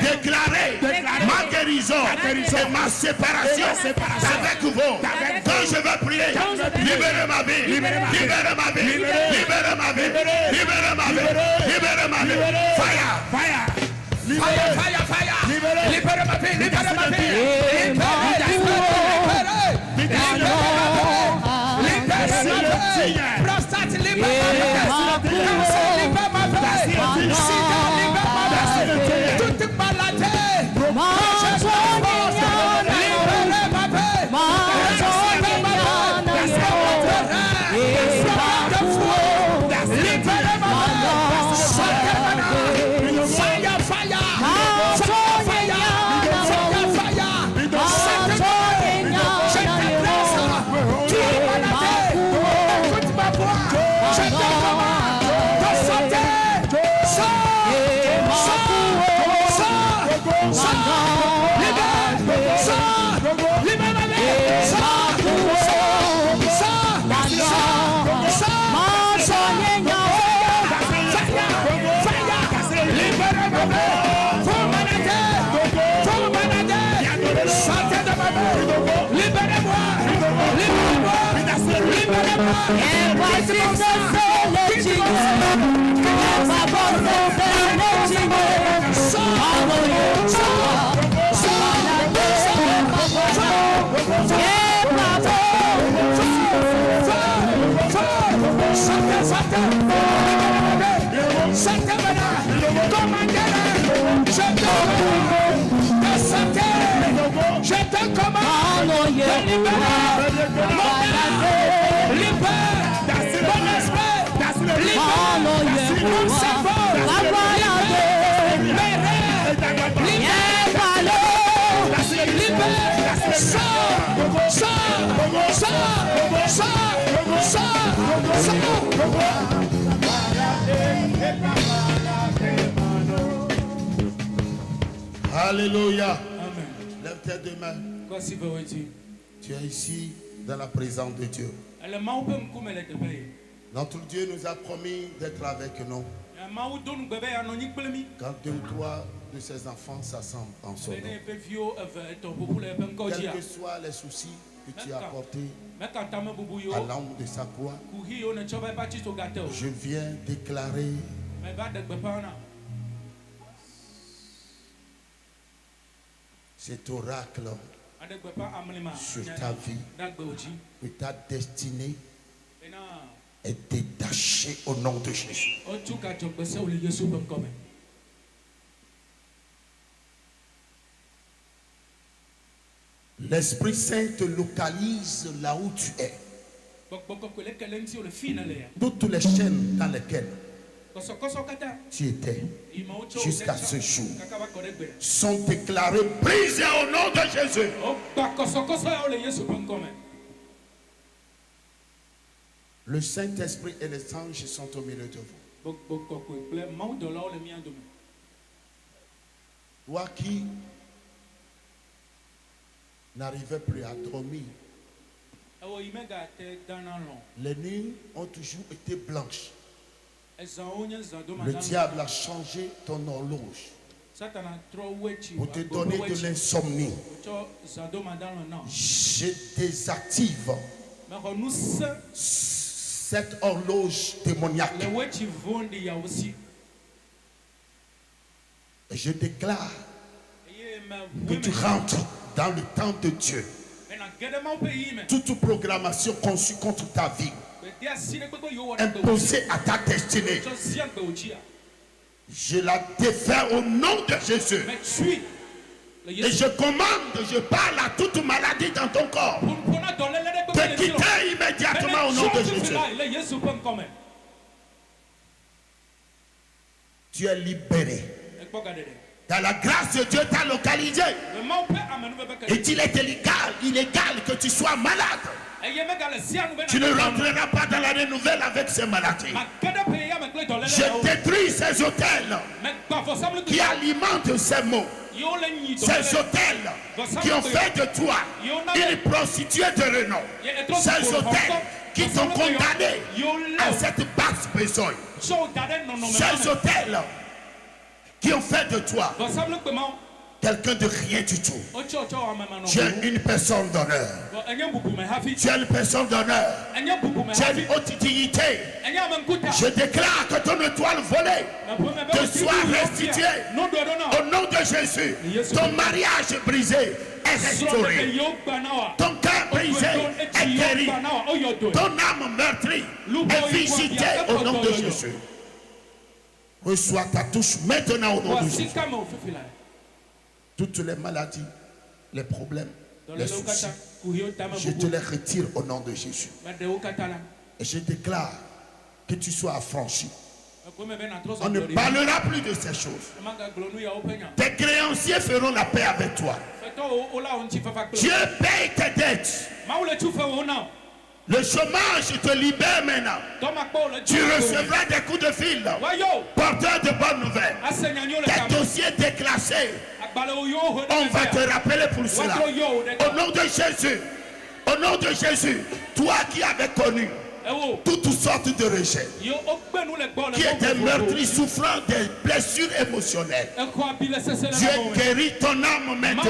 déclarer ma guérison et ma séparation avec vous. Quand je vais prier, libérez ma vie, libérez ma vie, libérez ma vie, libérez ma vie, libérez ma vie. Fire, libérez ma vie, libérez ma vie. Prostate, libérez ma vie. Libérez ma vie. Sida, libérez ma vie. Toute maladie. Je te commande de libérer mon esprit, libère mon cerveau, Alléluia. Lève tes deux mains. Tu es ici dans la présence de Dieu. Notre Dieu nous a promis d'être avec nous. Quand deux ou trois de ses enfants s'assemblent en son nom. Quels que soient les soucis que tu as apportés à l'angle de sa croix, je viens déclarer cet oracle sur ta vie, que ta destinée est détachée au nom de Jésus. L'Esprit Saint te localise là où tu es. Toutes les chaînes dans lesquelles tu étais jusqu'à ce jour sont déclarées brisées au nom de Jésus. Le Saint-Esprit et les anges sont au milieu de vous. Toi qui n'arrivais plus à dormir, les nuits ont toujours été blanches. Le diable a changé ton horloge pour te donner de l'insomnie. Je désactive cette horloge démoniaque. Et je déclare que tu rentres dans le temps de Dieu. Toute programmation conçue contre ta vie, imposée à ta destinée, je la défais au nom de Jésus. Et je commande, je parle à toute maladie dans ton corps de quitter immédiatement au nom de Jésus. Tu es libéré. Dans la grâce de Dieu t'a localisé. Et il est illégal que tu sois malade. Tu ne rentreras pas dans l'année nouvelle avec ces maladies. Je détruis ces hôtels qui alimentent ces maux. Ces hôtels qui ont fait de toi une prostituée de renom. Ces hôtels qui t'ont condamné à cette basse besogne. Ces hôtels qui ont fait de toi quelqu'un de rien du tout. Tu es une personne d'honneur. Tu es une personne d'honneur. Tu es une haute dignité. Je déclare que ton étoile volée te soit restituée au nom de Jésus. Ton mariage brisé est restauré. Ton cœur brisé est guéri. Ton âme meurtrie est visitée au nom de Jésus. Reçois ta touche maintenant au nom de Jésus. Toutes les maladies, les problèmes, les soucis, je te les retire au nom de Jésus. Et je déclare que tu sois affranchi. On ne parlera plus de ces choses. Tes créanciers feront la paix avec toi. Dieu paye tes dettes. Le chômage te libère maintenant. Tu recevras des coups de fil porteurs de bonnes nouvelles. Tes dossiers déclassés, on va te rappeler pour cela. Au nom de Jésus, au nom de Jésus, toi qui avais connu toutes sortes de rejet, qui étaient meurtris, souffrant des blessures émotionnelles, Dieu guérit ton âme maintenant.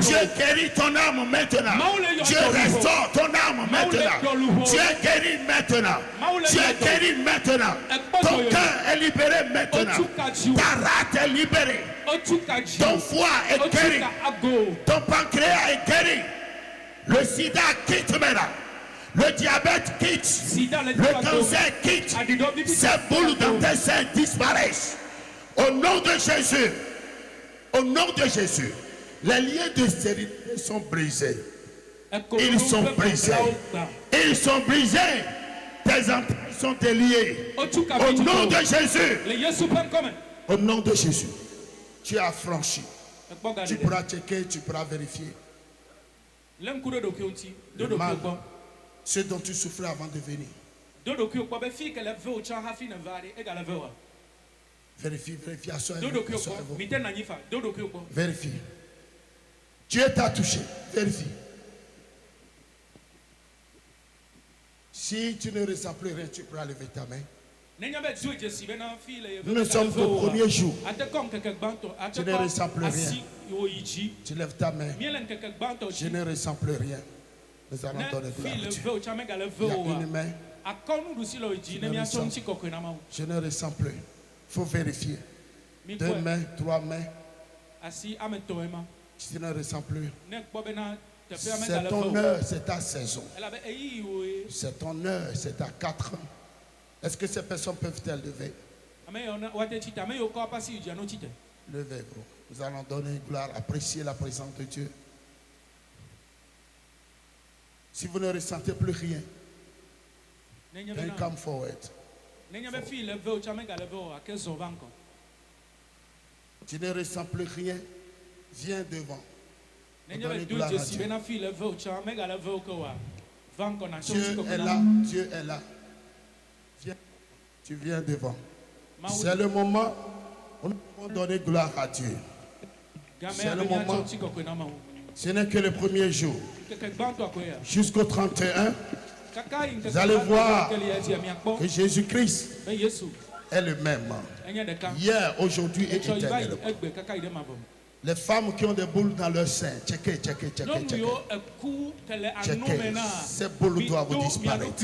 Dieu guérit ton âme maintenant. Dieu restaure ton âme maintenant. Dieu guérit maintenant. Dieu guérit maintenant. Ton cœur est libéré maintenant. Ta rate est libérée. Ton foie est guéri. Ton pancréas est guéri. Le sida quitte maintenant. Le diabète quitte, le cancer quitte, ces boules dans tes seins disparaissent. Au nom de Jésus, au nom de Jésus, les liens de stérilité sont brisés. Ils sont brisés. Ils sont brisés. Tes entrailles sont déliées. Au nom de Jésus. Au nom de Jésus. Tu es affranchi. Tu pourras checker, tu pourras vérifier. Le mal, ce dont tu souffrais avant de venir. Vérifie, vérifie. Dieu t'a touché. Vérifie. Si tu ne ressens plus rien, tu pourras lever ta main. Nous ne sommes qu'au premier jour. Tu ne ressens plus rien. Tu lèves ta main. Je ne ressens plus rien. Nous allons donner gloire à Dieu. Il y a une main. Je ne ressens plus. Il faut vérifier. 2 mains, 3 mains. Tu ne ressens plus. C'est ton heure, c'est ta saison. C'est ton heure, c'est ta 4 ans. Est-ce que ces personnes peuvent-elles lever? Levez-vous. Nous allons donner gloire, apprécier la présence de Dieu. Si vous ne ressentez plus rien, then come forward. Tu ne ressens plus rien, viens devant. Donnez gloire à Dieu. Dieu est là, Dieu est là. Viens, tu viens devant. C'est le moment où nous pouvons donner gloire à Dieu. C'est le moment. Ce n'est que le premier jour. Jusqu'au 31, vous allez voir que Jésus-Christ est le même. Hier, aujourd'hui et éternellement. Les femmes qui ont des boules dans leur sein, checkez. Ces boules doivent disparaître.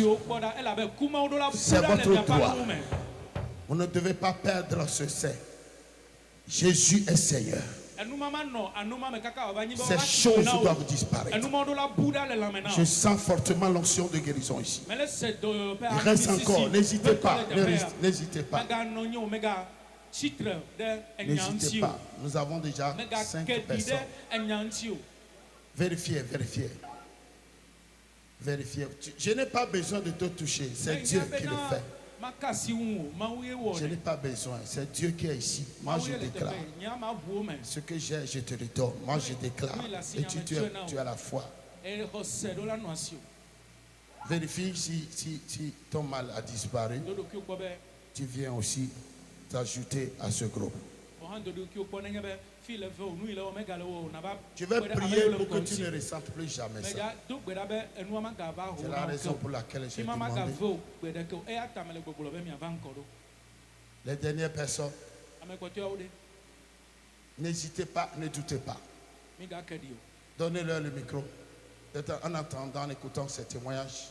C'est votre droit. Vous ne devez pas perdre ce sein. Jésus est Seigneur. Ces choses doivent disparaître. Je sens fortement l'onction de guérison ici. Il reste encore, n'hésitez pas, n'hésitez pas. N'hésitez pas, nous avons déjà 5 personnes. Vérifiez. Je n'ai pas besoin de te toucher, c'est Dieu qui le fait. Je n'ai pas besoin, c'est Dieu qui est ici. Moi je déclare. Ce que j'ai, je te le donne. Moi je déclare. Et tu as la foi. Vérifie si ton mal a disparu. Tu viens aussi t'ajouter à ce groupe. Je vais prier pour que tu ne ressentes plus jamais ça. C'est la raison pour laquelle j'ai demandé. Les dernières personnes, n'hésitez pas, ne doutez pas. Donnez-leur le micro. En attendant, en écoutant ces témoignages.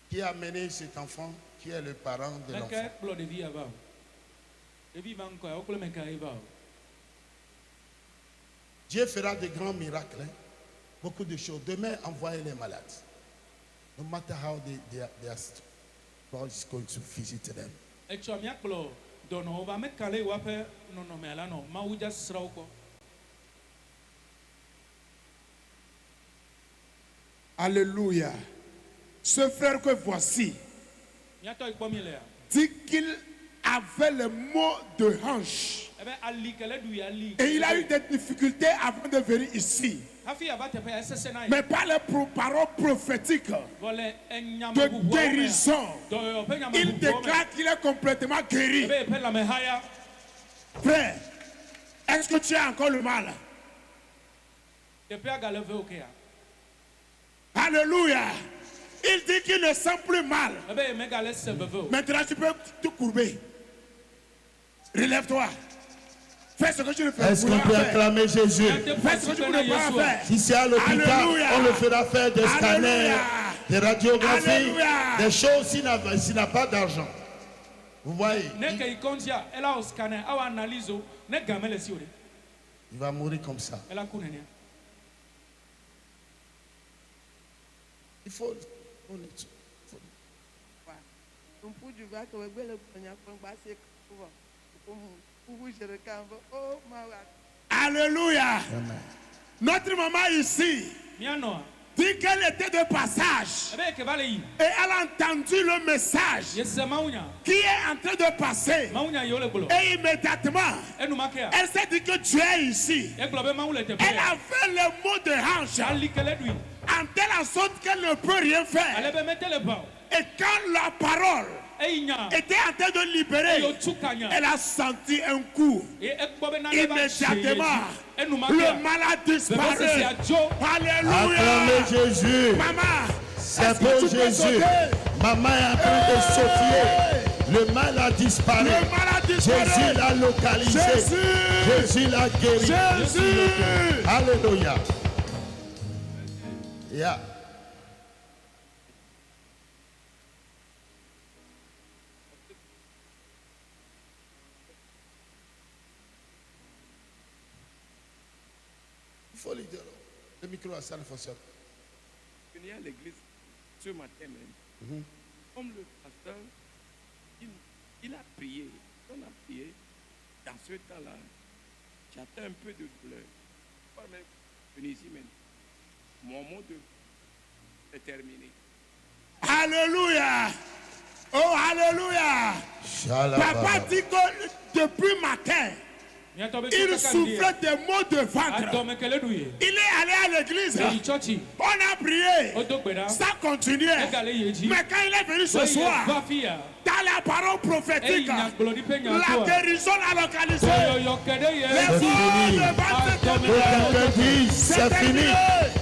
Qui a amené cet enfant? Qui est le parent de l'enfant? Dieu fera de grands miracles, hein? Beaucoup de choses. Demain, envoyez les malades. No matter how they are, God is going to visit them. Alléluia. Ce frère que voici dit qu'il avait le mot de hanche. Et il a eu des difficultés avant de venir ici. Mais par les paroles prophétiques de guérison, il déclare qu'il est complètement guéri. Frère, est-ce que tu as encore le mal? Alléluia. Il dit qu'il ne sent plus mal. Maintenant, tu peux te courber. Relève-toi. Fais ce que tu ne fais pas. Est-ce qu'on peut acclamer Jésus? Fais ce que tu ne peux pas faire. Si c'est à l'hôpital, on le fera faire des scanners, des radiographies, des choses s'il n'a pas d'argent. Vous voyez? Il va mourir comme ça. Il faut. Alléluia. Amen. Notre maman ici dit qu'elle était de passage et elle a entendu le message qui est en train de passer. Et immédiatement, elle s'est dit que Dieu est ici. Elle a fait le mot de hanche en telle sorte qu'elle ne peut rien faire. Et quand la parole était en train de libérer, elle a senti un coup. Immédiatement, le malade disparaît. Alléluia. Acclamez Jésus. Maman, c'est pour Jésus. Maman est en train de sautiller. Le mal a disparu. Jésus l'a localisé. Jésus l'a guéri. Alléluia. Yeah. Il faut lui dire. Le micro à ça ne fonctionne. Je venais à l'église ce matin même. Comme le pasteur, il a prié. On a prié. Dans ce temps-là, j'attends un peu de douleur. Pas même venir ici maintenant. Mon mot de est terminé. Alléluia. Oh, alléluia. Papa dit que depuis matin, il soufflait des maux de ventre. Il est allé à l'église. On a prié. Ça continuait. Mais quand il est venu ce soir, dans la parole prophétique, la guérison l'a localisé. Les maux de ventre c'est fini.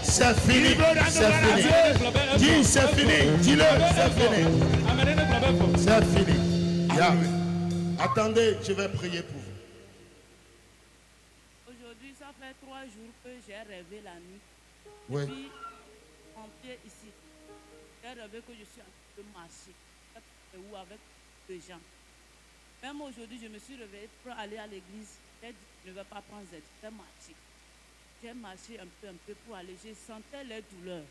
C'est fini. C'est fini. Dis c'est fini. Dis-le, c'est fini. C'est fini. Yeah. Attendez, je vais prier pour vous. Aujourd'hui, ça fait 3 jours que j'ai rêvé la nuit. Oui. Depuis mon pied ici, j'ai rêvé que je suis en train de marcher ou avec des gens. Même aujourd'hui, je me suis réveillée pour aller à l'église. J'ai dit, je ne vais pas prendre Z, je vais marcher. J'ai marché un peu pour aller. Je sentais les douleurs.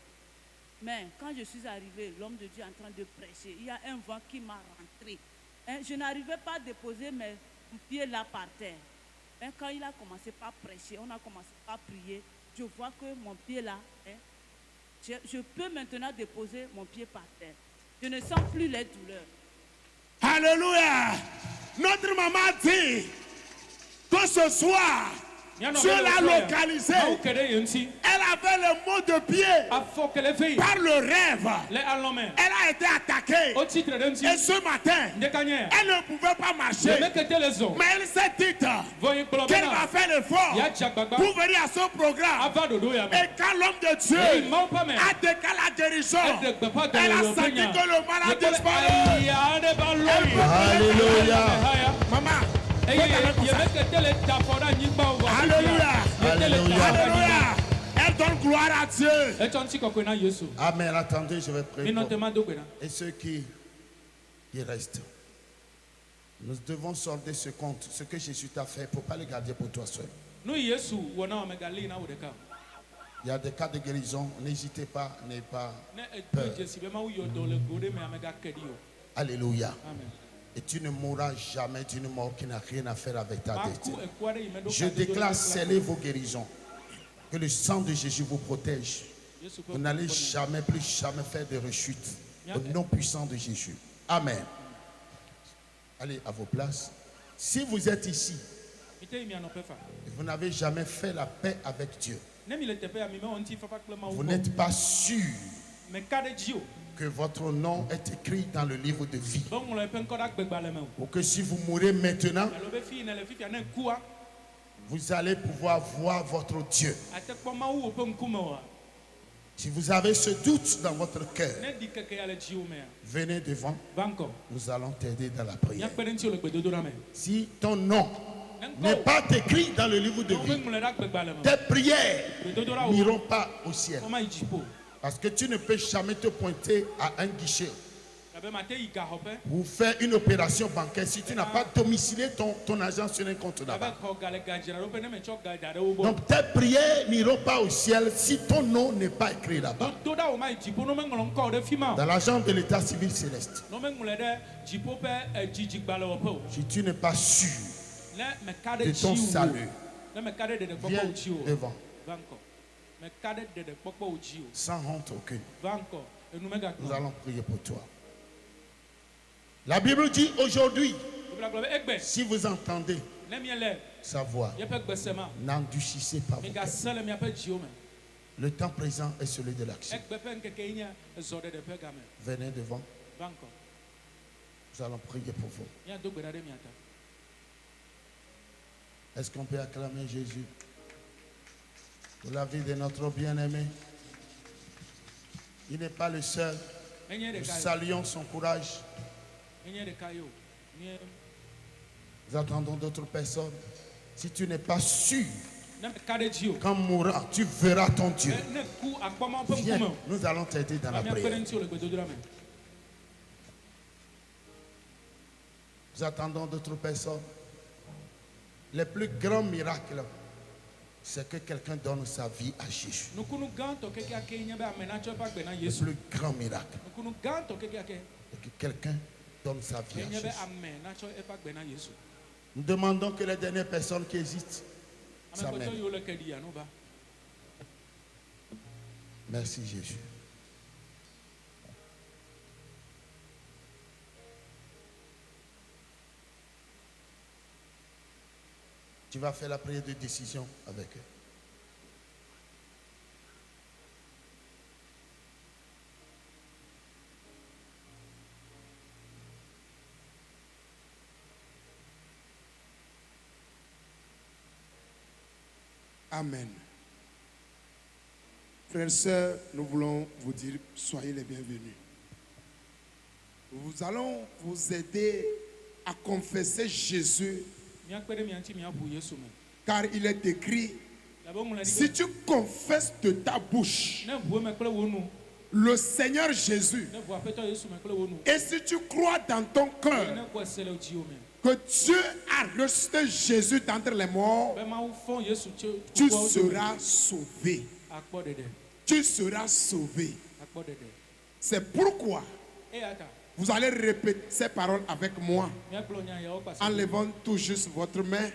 Mais quand je suis arrivée, l'homme de Dieu est en train de prêcher. Il y a un vent qui m'a rentré. Je n'arrivais pas à déposer mes pieds là par terre. Mais quand il a commencé par prêcher, on a commencé par prier. Je vois que mon pied là, je peux maintenant déposer mon pied par terre. Je ne sens plus les douleurs. Alléluia. Notre maman dit que ce soir, Dieu l'a localisé. Elle avait le mot de pied par le rêve. Elle a été attaquée. Et ce matin, elle ne pouvait pas marcher. Mais elle s'est dit qu'elle va faire l'effort pour venir à ce programme. Et quand l'homme de Dieu a décalé la guérison, elle a senti que le mal a disparu. Alléluia. Maman. Alléluia. Alléluia. Elle donne gloire à Dieu. Amen. Attendez, je vais prier. Et ceux qui restent. Nous devons sortir ce compte. Ce que Jésus t'a fait, il ne faut pas le garder pour toi seul. Il y a des cas de guérison. N'hésitez pas, n'ayez pas peur. Alléluia. Amen. Et tu ne mourras jamais d'une mort qui n'a rien à faire avec ta destinée. Je déclare sceller vos guérisons. Que le sang de Jésus vous protège. Vous n'allez jamais, plus jamais faire de rechute. Au nom puissant de Jésus. Amen. Allez à vos places. Si vous êtes ici, et vous n'avez jamais fait la paix avec Dieu, vous n'êtes pas sûr que votre nom est écrit dans le livre de vie. Ou que si vous mourrez maintenant, vous allez pouvoir voir votre Dieu. Si vous avez ce doute dans votre cœur, venez devant. Nous allons t'aider dans la prière. Si ton nom n'est pas écrit dans le livre de vie, tes prières n'iront pas au ciel. Parce que tu ne peux jamais te pointer à un guichet ou faire une opération bancaire si tu n'as pas domicilié ton argent sur un compte là-bas. Donc tes prières n'iront pas au ciel si ton nom n'est pas écrit là-bas. Dans l'agent de l'état civil céleste. Si tu n'es pas sûr de ton salut, viens devant. Sans honte aucune. Nous allons prier pour toi. La Bible dit aujourd'hui, si vous entendez sa voix, n'endurcissez pas vos cœurs. Le temps présent est celui de l'action. Venez devant. Nous allons prier pour vous. Est-ce qu'on peut acclamer Jésus pour la vie de notre bien-aimé? Il n'est pas le seul. Nous saluons son courage. Nous attendons d'autres personnes. Si tu n'es pas sûr qu'en mourant, tu verras ton Dieu, viens, nous allons t'aider dans la prière. Nous attendons d'autres personnes. Les plus grands miracles c'est que quelqu'un donne sa vie à Jésus. Le plus grand miracle. C'est que quelqu'un donne sa vie à Jésus. Nous demandons que les dernières personnes qui hésitent s'amènent. Merci Jésus. Tu vas faire la prière de décision avec eux. Amen. Frères et sœurs, nous voulons vous dire, soyez les bienvenus. Nous allons vous aider à confesser Jésus. Car il est écrit, si tu confesses de ta bouche le Seigneur Jésus, et si tu crois dans ton cœur que Dieu a ressuscité Jésus d'entre les morts, tu seras sauvé. Tu seras sauvé. C'est pourquoi vous allez répéter ces paroles avec moi en levant tout juste votre main.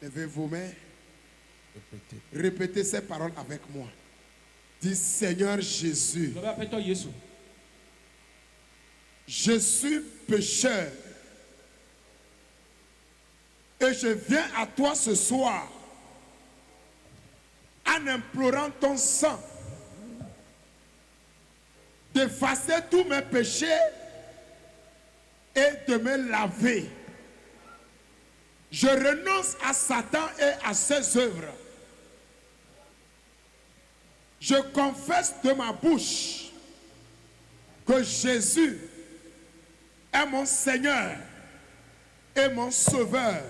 Levez vos mains. Répétez ces paroles avec moi. Dis Seigneur Jésus, je suis pécheur et je viens à toi ce soir en implorant ton sang d'effacer tous mes péchés et de me laver. Je renonce à Satan et à ses œuvres. Je confesse de ma bouche que Jésus est mon Seigneur et mon Sauveur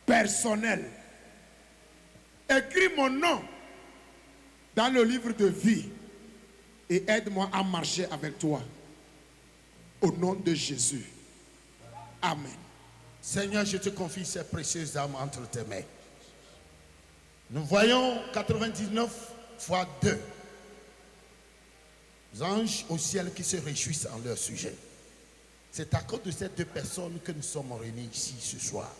personnel. Écris mon nom dans le livre de vie et aide-moi à marcher avec toi. Au nom de Jésus. Amen. Seigneur, je te confie ces précieuses âmes entre tes mains. Nous voyons 99 fois 2 anges au ciel qui se réjouissent en leur sujet. C'est à cause de ces 2 personnes que nous sommes réunis ici ce soir.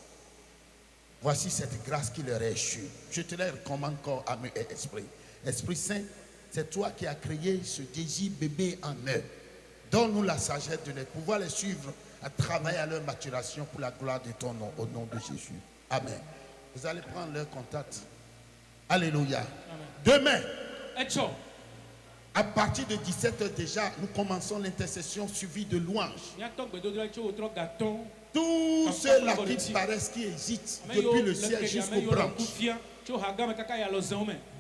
Voici cette grâce qui leur est échue. Je te la recommande corps, âme et esprit. Esprit Saint, c'est toi qui as créé ce désir bébé en eux. Donne-nous la sagesse de les pouvoir les suivre à travailler à leur maturation pour la gloire de ton nom, au nom de Jésus. Amen. Vous allez prendre leur contact. Alléluia. Amen. Demain, à partir de 17h déjà, nous commençons l'intercession suivie de louanges. Tous ceux-là qui paraissent, qui hésitent depuis le ciel jusqu'aux branches.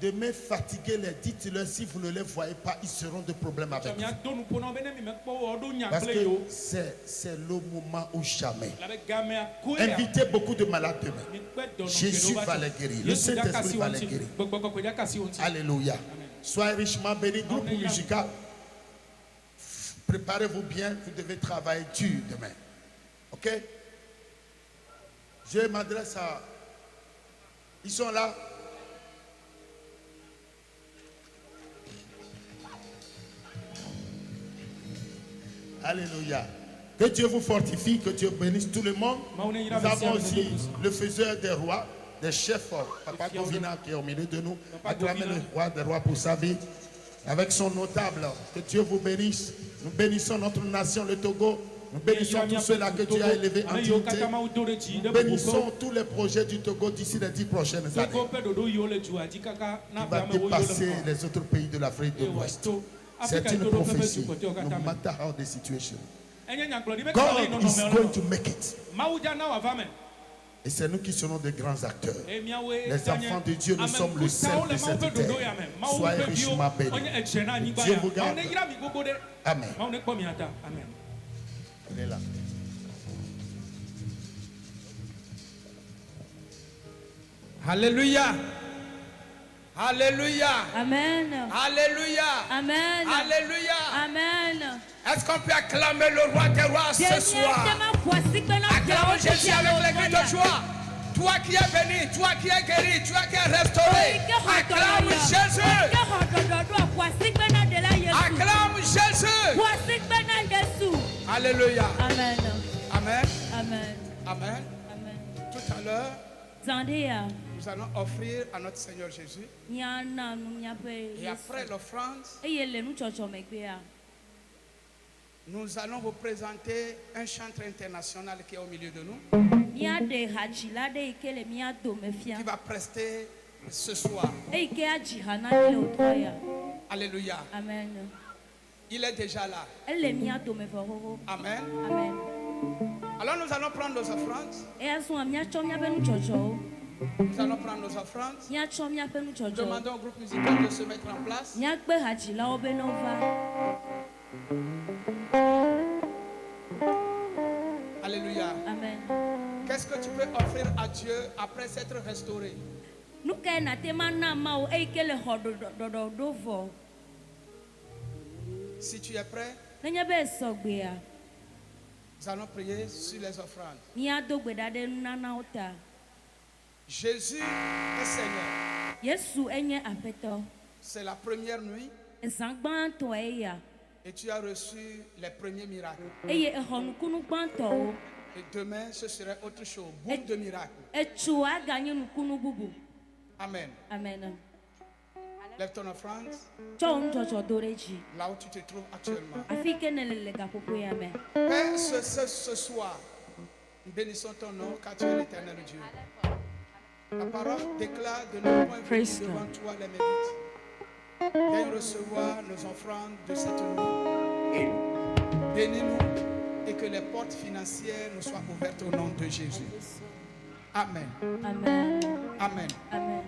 Demain, fatiguez-les, dites-leur si vous ne les voyez pas, ils seront de problème avec vous. Parce que c'est le moment ou jamais. Invitez beaucoup de malades demain. Jésus va les guérir. Le Saint-Esprit va les guérir. Alléluia. Soyez richement bénis. Groupe musical, préparez-vous bien. Vous devez travailler dur demain. Ok? Je m'adresse à... Ils sont là. Alléluia. Que Dieu vous fortifie, que Dieu bénisse tout le monde. Nous avons aussi le faiseur des rois, des chefs, Papa Govina qui est au milieu de nous, acclamer le roi des rois pour sa vie, avec son notable. Que Dieu vous bénisse. Nous bénissons notre nation, le Togo. Nous bénissons tous ceux-là que Dieu a élevés en dignité. Nous bénissons tous les projets du Togo d'ici les 10 prochaines années. Qui va dépasser les autres pays de l'Afrique de l'Ouest. C'est une prophétie. No matter how the situation. God is going to make it. Et c'est nous qui serons des grands acteurs. Les enfants de Dieu, nous sommes le sel de cette terre. Soyez richement bénis. Dieu vous garde. Amen. Il est là. Alléluia. Alléluia. Amen. Alléluia. Amen. Alléluia. Amen. Est-ce qu'on peut acclamer le roi des rois ce soir? Acclamons Jésus avec les cris de joie. Toi qui es béni, toi qui es guéri, toi qui es restauré. Acclame Jésus. Acclame Jésus. Alléluia. Amen. Amen. Amen. Amen. Amen. Tout à l'heure, nous allons offrir à notre Seigneur Jésus. Et après l'offrande, nous allons vous présenter un chantre international qui est au milieu de nous, qui va prester ce soir. Alléluia. Amen. Il est déjà là. Amen. Amen. Alors nous allons prendre nos offrandes. Nous allons prendre nos offrandes. Demandons au groupe musical de se mettre en place. Alléluia. Amen. Qu'est-ce que tu peux offrir à Dieu après s'être restauré? Si tu es prêt, nous allons prier sur les offrandes. Jésus est Seigneur. C'est la première nuit et tu as reçu les premiers miracles. Et demain, ce serait autre chose. Boum de miracles. Amen. Amen. Lève ton offrande là où tu te trouves actuellement. Père, ce soir, nous bénissons ton nom car tu es l'éternel Dieu. La parole déclare de nos points venus devant toi les mérites. Viens recevoir nos offrandes de cette nuit. Bénis-nous et que les portes financières nous soient ouvertes au nom de Jésus. Amen. Amen. Amen. Amen.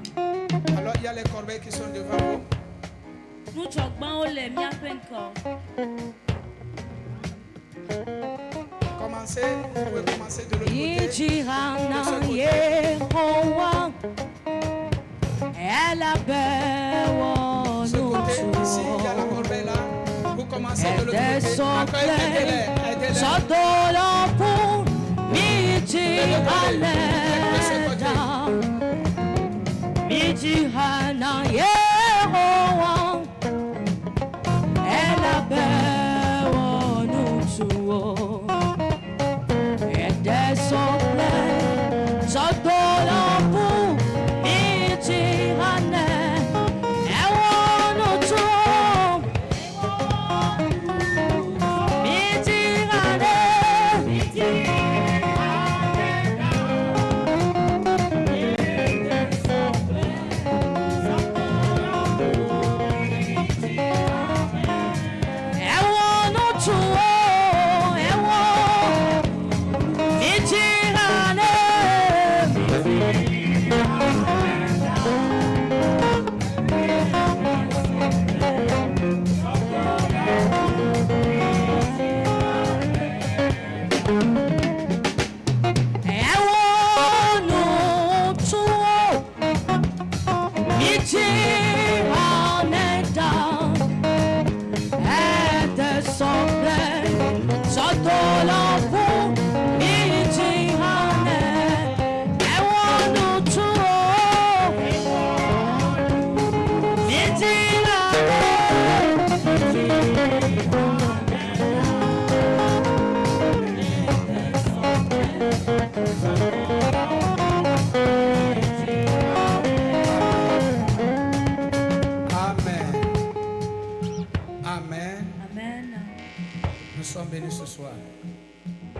Alors il y a les corbeilles qui sont devant vous. Commencez, vous pouvez commencer de l'autre côté. De ce côté, ici, il y a la corbeille là. Vous commencez de l'autre côté. Aidez-les.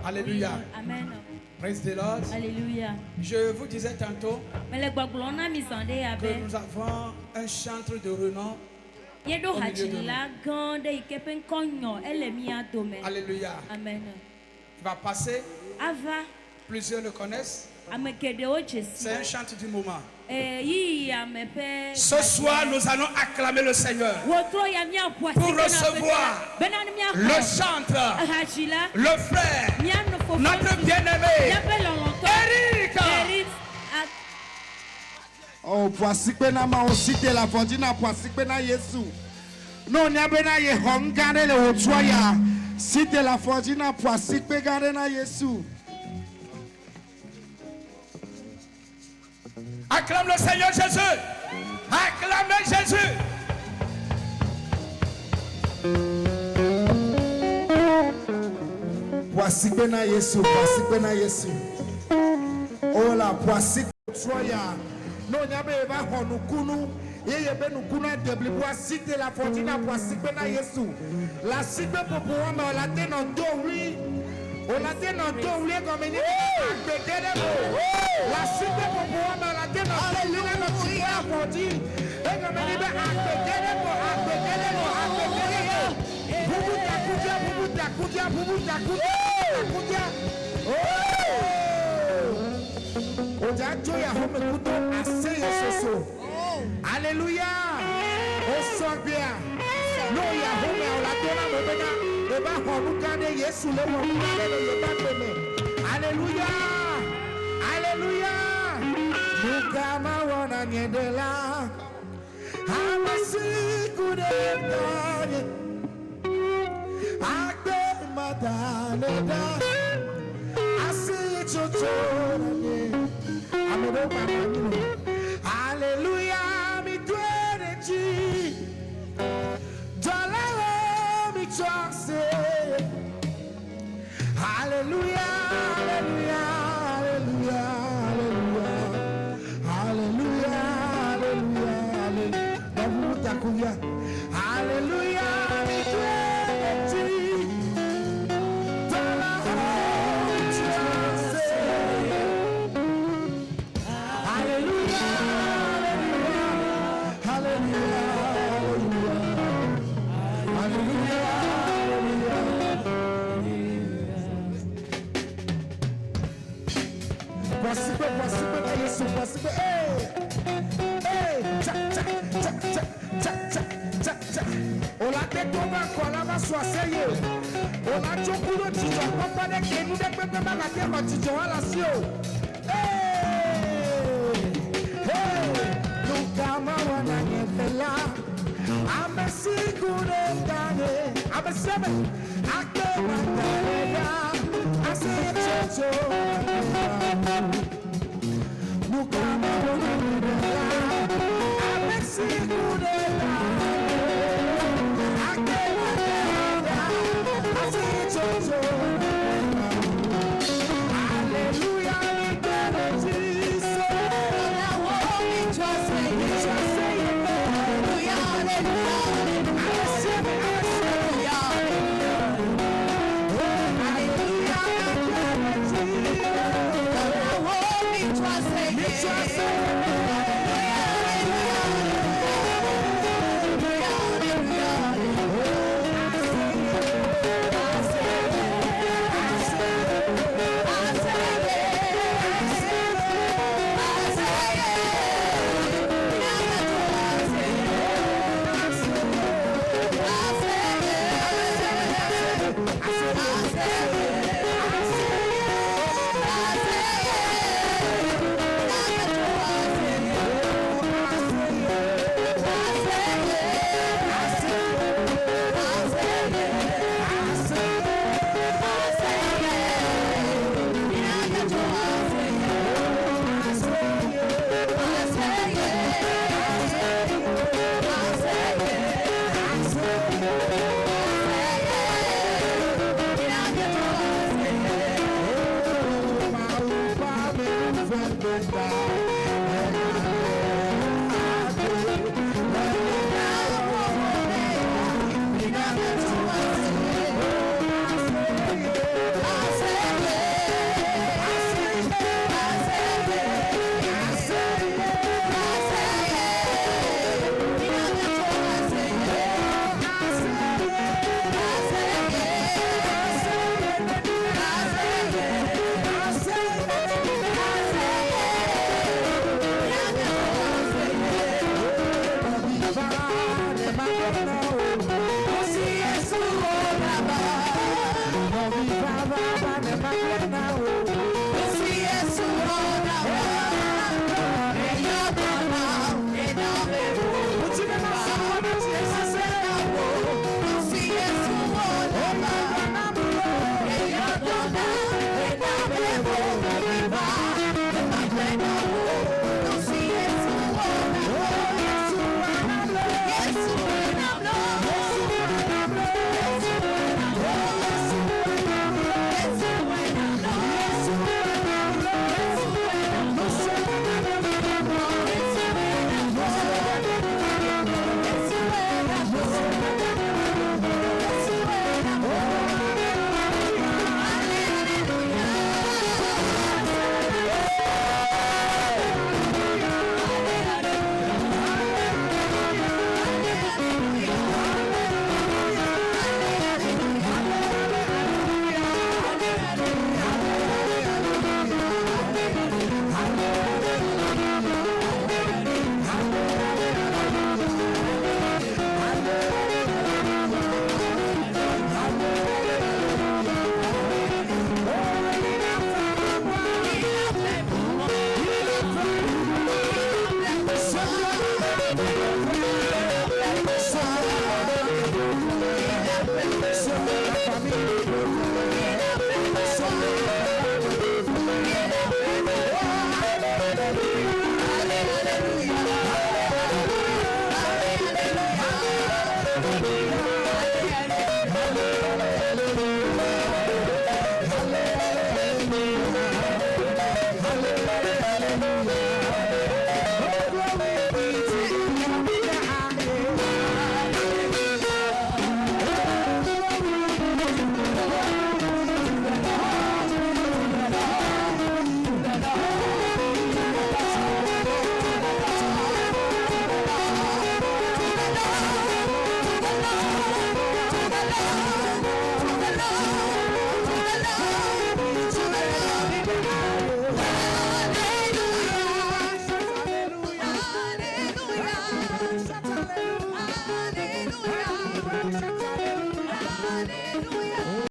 Alléluia. Amen. Praise the Lord. Alléluia. Je vous disais tantôt que nous avons un chantre de renom au milieu de nous. Alléluia. Amen. Il va passer. Plusieurs le connaissent. C'est un chant du moment. Ce soir, nous allons acclamer le Seigneur pour recevoir le chantre, le frère, notre bien-aimé, Eric. Oh, voici que nous avons cité la fortune, voici que nous avons Jésus. Nous avons gardé le haut-joya. Cité la fortune, voici que nous avons Jésus. Acclame le Seigneur Jésus. Acclamez Jésus. Voici Bena Yesu, voici Bena Yesu. Oh la voici Troya. Non, il y a pas Honukunu. Yeye benukuna debli voici de la fortune voici Bena Yesu. La cible pour pouvoir me la tenir en dos, oui. On a tenir en dos, oui, comme il dit. La cible pour pouvoir me la tenir en dos, oui, comme il dit. Et comme il dit, Alléluia. Oh, sois bien. Non, il y a home, on la donne à Mobena. Le bas, on nous garde Yesu, le monde, le bas, Alléluia. Alléluia. Nous kama wana nyendela. Amasi kudetanye. Akbe madaneda. Asi chochoranye. Amedo mamani. Alléluia. Alléluia, alléluia, alléluia, alléluia, alléluia, alléluia, alléluia, on a fait tout bas, on a va soigner. On a tout pour le titre, on va pas de nous de peuple mal à terre, on titre à la sio. Nous kama wananyefela, amesi kudetane, ameseme, akte wananyefela, asechocho. Nous kama wananyefela, amesi kudetane. la famille.